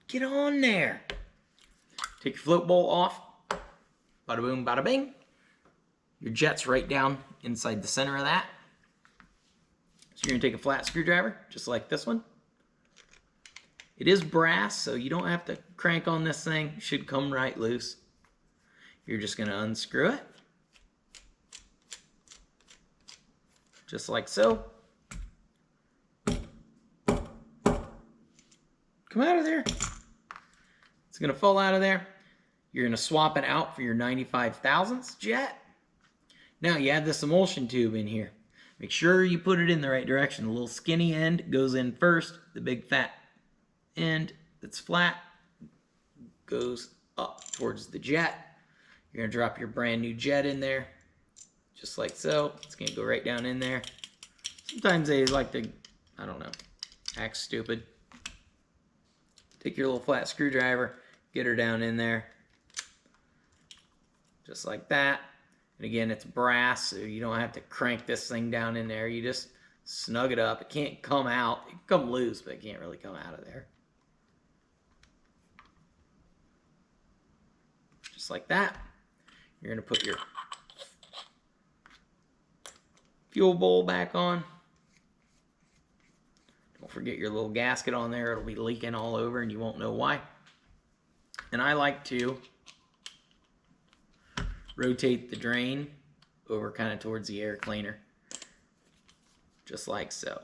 Get on there. Take your float bowl off. Bada boom, bada bing. Your jet's right down inside the center of that. So you're gonna take a flat screwdriver, just like this one. It is brass, so you don't have to crank on this thing. It should come right loose. You're just gonna unscrew it. Just like so. Come out of there. It's gonna fall out of there. You're gonna swap it out for your 95 thousandths jet. Now you have this emulsion tube in here. Make sure you put it in the right direction. The little skinny end goes in first. The big fat end that's flat goes up towards the jet. You're gonna drop your brand new jet in there, just like so. It's gonna go right down in there. Sometimes they like to, I don't know, act stupid. Take your little flat screwdriver, get her down in there, just like that. And again, it's brass, so you don't have to crank this thing down in there. You just snug it up. It can't come out. It can come loose, but it can't really come out of there. Just like that. You're going to put your fuel bowl back on. Don't forget your little gasket on there. It'll be leaking all over and you won't know why. And I like to rotate the drain over kind of towards the air cleaner, just like so.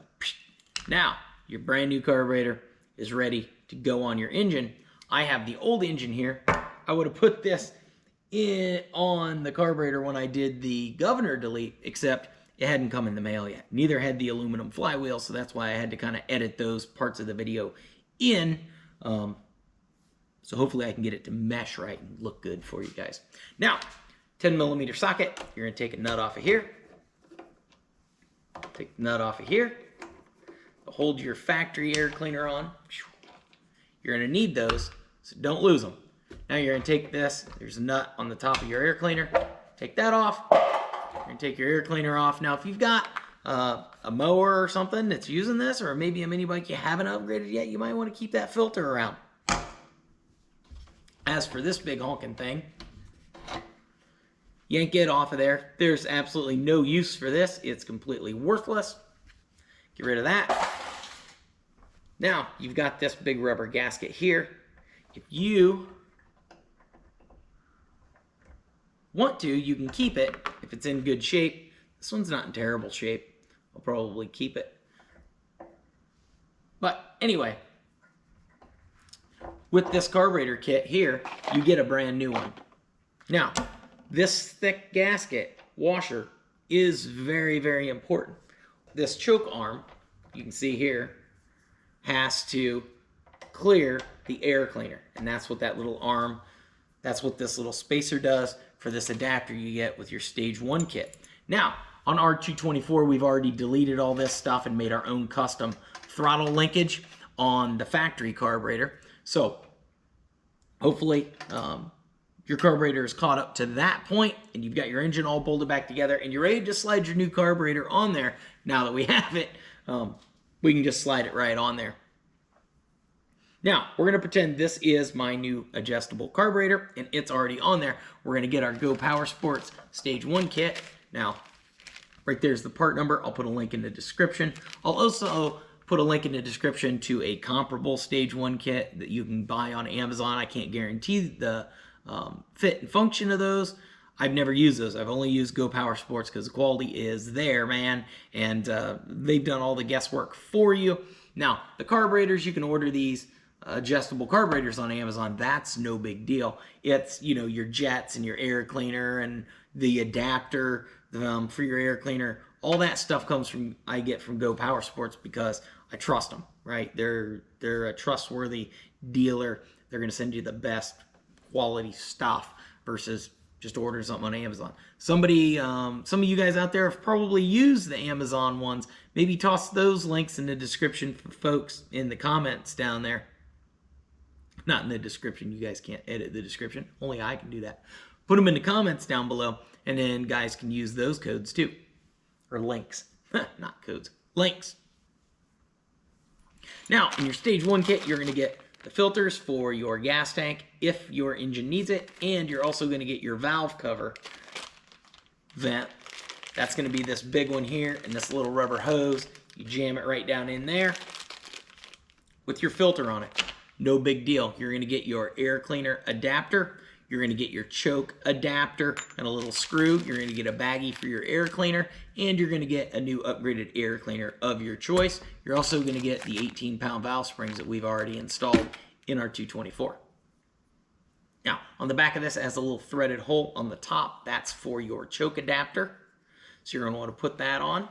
Now, your brand new carburetor is ready to go on your engine. I have the old engine here. I would have put this on the carburetor when I did the governor delete, except it hadn't come in the mail yet. Neither had the aluminum flywheel, so that's why I had to kind of edit those parts of the video in. So hopefully I can get it to mesh right and look good for you guys. Now, 10mm socket. You're gonna take a nut off of here. Take the nut off of here. Hold your factory air cleaner on. You're gonna need those, so don't lose them. Now you're gonna take this. There's a nut on the top of your air cleaner. Take that off. You're gonna take your air cleaner off. Now, if you've got a mower or something that's using this, or maybe a mini bike you haven't upgraded yet, you might want to keep that filter around. As for this big honking thing, yank it off of there. There's absolutely no use for this. It's completely worthless. Get rid of that. Now, you've got this big rubber gasket here. If you want to, you can keep it if it's in good shape. This one's not in terrible shape. I'll probably keep it. But anyway, with this carburetor kit here, you get a brand new one. Now, this thick gasket washer is very, very important. This choke arm, you can see here, has to clear the air cleaner. And that's what that little arm, that's what this little spacer does for this adapter you get with your stage 1 kit. Now, on our 224, we've already deleted all this stuff and made our own custom throttle linkage on the factory carburetor. So hopefully your carburetor is caught up to that point and you've got your engine all bolted back together and you're ready to slide your new carburetor on there. Now that we have it, we can just slide it right on there. Now, we're going to pretend this is my new adjustable carburetor and it's already on there. We're going to get our Go Power Sports Stage 1 kit. Now, right there's the part number. I'll put a link in the description. I'll also put a link in the description to a comparable Stage 1 kit that you can buy on Amazon. I can't guarantee the fit and function of those. I've never used those. I've only used Go Power Sports because the quality is there, man. And they've done all the guesswork for you. Now, the carburetors, you can order these adjustable carburetors on Amazon. That's no big deal. It's, you know, your jets and your air cleaner and the adapter for your air cleaner. All that stuff comes from, I get from Go Power Sports because I trust them, right? They're a trustworthy dealer. They're going to send you the best quality stuff versus just ordering something on Amazon. Somebody, some of you guys out there have probably used the Amazon ones. Maybe toss those links in the description for folks in the comments down there. Not in the description. You guys can't edit the description. Only I can do that. Put them in the comments down below, and then guys can use those codes too. Or links. Not codes. Links. Now, in your Stage 1 kit, you're going to get the filters for your gas tank if your engine needs it, and you're also going to get your valve cover vent. That's going to be this big one here, and this little rubber hose. You jam it right down in there with your filter on it. No big deal. You're going to get your air cleaner adapter. You're going to get your choke adapter and a little screw. You're going to get a baggie for your air cleaner, and you're going to get a new upgraded air cleaner of your choice. You're also going to get the 18-pound valve springs that we've already installed in our 224. Now, on the back of this, it has a little threaded hole on the top. That's for your choke adapter. So you're going to want to put that on.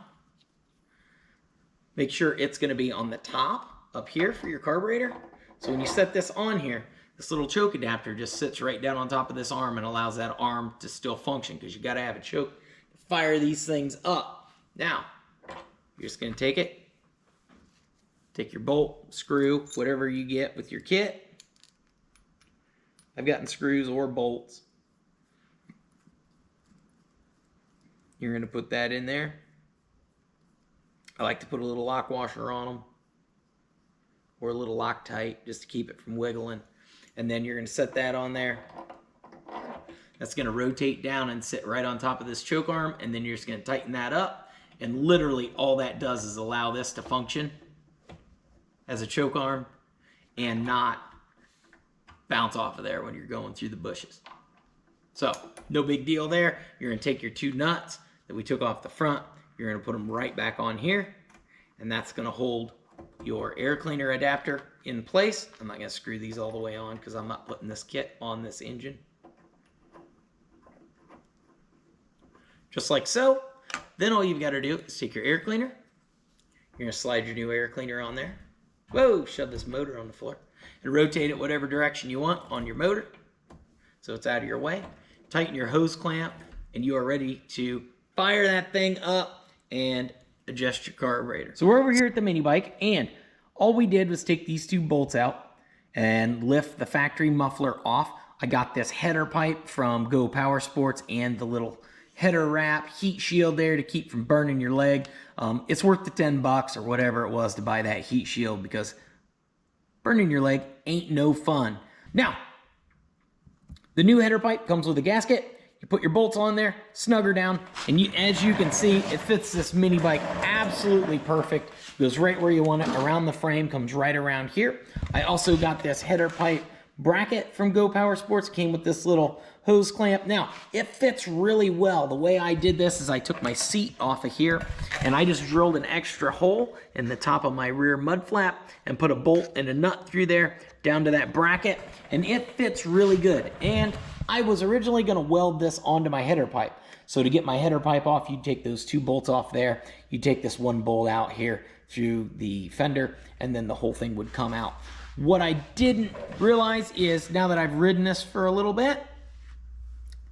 Make sure it's going to be on the top up here for your carburetor. So when you set this on here, this little choke adapter just sits right down on top of this arm and allows that arm to still function because you got to have a choke to fire these things up. Now, you're just going to take it, take your bolt, screw, whatever you get with your kit. I've gotten screws or bolts. You're going to put that in there. I like to put a little lock washer on them or a little Loctite just to keep it from wiggling. And then you're going to set that on there. That's going to rotate down and sit right on top of this choke arm, and then you're just going to tighten that up. And literally all that does is allow this to function as a choke arm and not bounce off of there when you're going through the bushes. So no big deal there. You're going to take your two nuts that we took off the front. You're going to put them right back on here, and that's going to hold your air cleaner adapter in place. I'm not going to screw these all the way on because I'm not putting this kit on this engine. Just like so. Then all you've got to do is take your air cleaner. You're going to slide your new air cleaner on there. Whoa, shove this motor on the floor. And rotate it whatever direction you want on your motor so it's out of your way. Tighten your hose clamp, and you are ready to fire that thing up and adjust your carburetor. So we're over here at the mini bike, and all we did was take these two bolts out and lift the factory muffler off. I got this header pipe from Go Power Sports and the little header wrap heat shield there to keep from burning your leg. It's worth the 10 bucks or whatever it was to buy that heat shield because burning your leg ain't no fun. Now, the new header pipe comes with a gasket. You put your bolts on there, snug her down, and as you can see, it fits this mini bike absolutely perfect. Goes right where you want it, around the frame, comes right around here. I also got this header pipe bracket from Go Power Sports. Came with this little hose clamp. Now, it fits really well. The way I did this is I took my seat off of here, and I just drilled an extra hole in the top of my rear mud flap and put a bolt and a nut through there down to that bracket, and it fits really good. And I was originally going to weld this onto my header pipe. So to get my header pipe off, you take those two bolts off there. You take this one bolt out here through the fender, and then the whole thing would come out. What I didn't realize is now that I've ridden this for a little bit,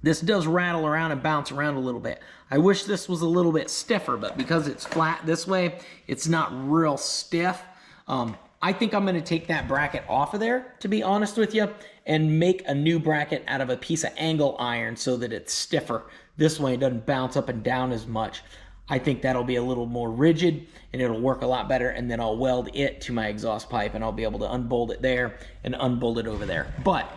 this does rattle around and bounce around a little bit. I wish this was a little bit stiffer, but because it's flat this way, it's not real stiff. I think I'm going to take that bracket off of there, to be honest with you, and make a new bracket out of a piece of angle iron so that it's stiffer. This way it doesn't bounce up and down as much. I think that'll be a little more rigid and it'll work a lot better, and then I'll weld it to my exhaust pipe and I'll be able to unbolt it there and unbolt it over there. But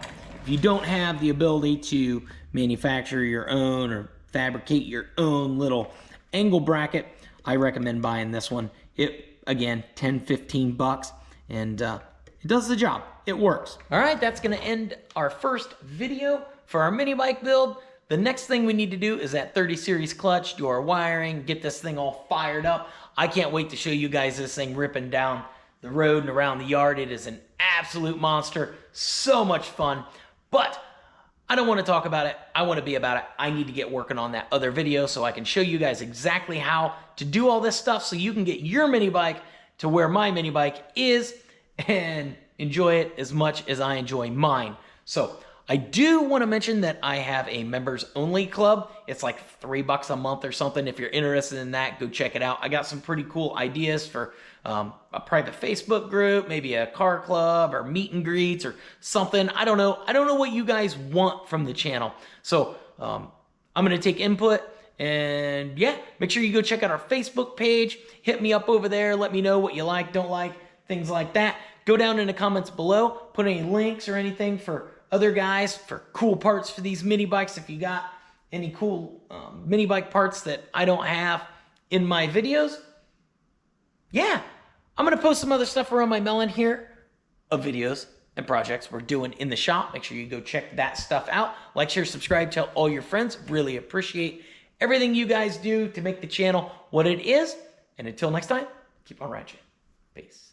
if you don't have the ability to manufacture your own or fabricate your own little angle bracket, I recommend buying this one. It, again, 10, 15 bucks, and it does the job. It works. All right, that's gonna end our first video for our mini bike build. The next thing we need to do is that 30 series clutch, do our wiring, get this thing all fired up. I can't wait to show you guys this thing ripping down the road and around the yard. It is an absolute monster, so much fun. But I don't want to talk about it. I want to be about it. I need to get working on that other video so I can show you guys exactly how to do all this stuff so you can get your mini bike to where my mini bike is and enjoy it as much as I enjoy mine. So I do want to mention that I have a members only club. It's like $3 a month or something. If you're interested in that, go check it out. I got some pretty cool ideas for a private Facebook group, maybe a car club or meet and greets or something. I don't know. I don't know what you guys want from the channel. So I'm going to take input, and yeah, make sure you go check out our Facebook page. Hit me up over there. Let me know what you like, don't like, things like that. Go down in the comments below. Put any links or anything for other guys for cool parts for these mini bikes. If you got any cool mini bike parts that I don't have in my videos, yeah, I'm gonna post some other stuff around my melon here of videos and projects we're doing in the shop. Make sure you go check that stuff out. Like, share, subscribe, tell all your friends. Really appreciate everything you guys do to make the channel what it is. And until next time, keep on riding. Peace.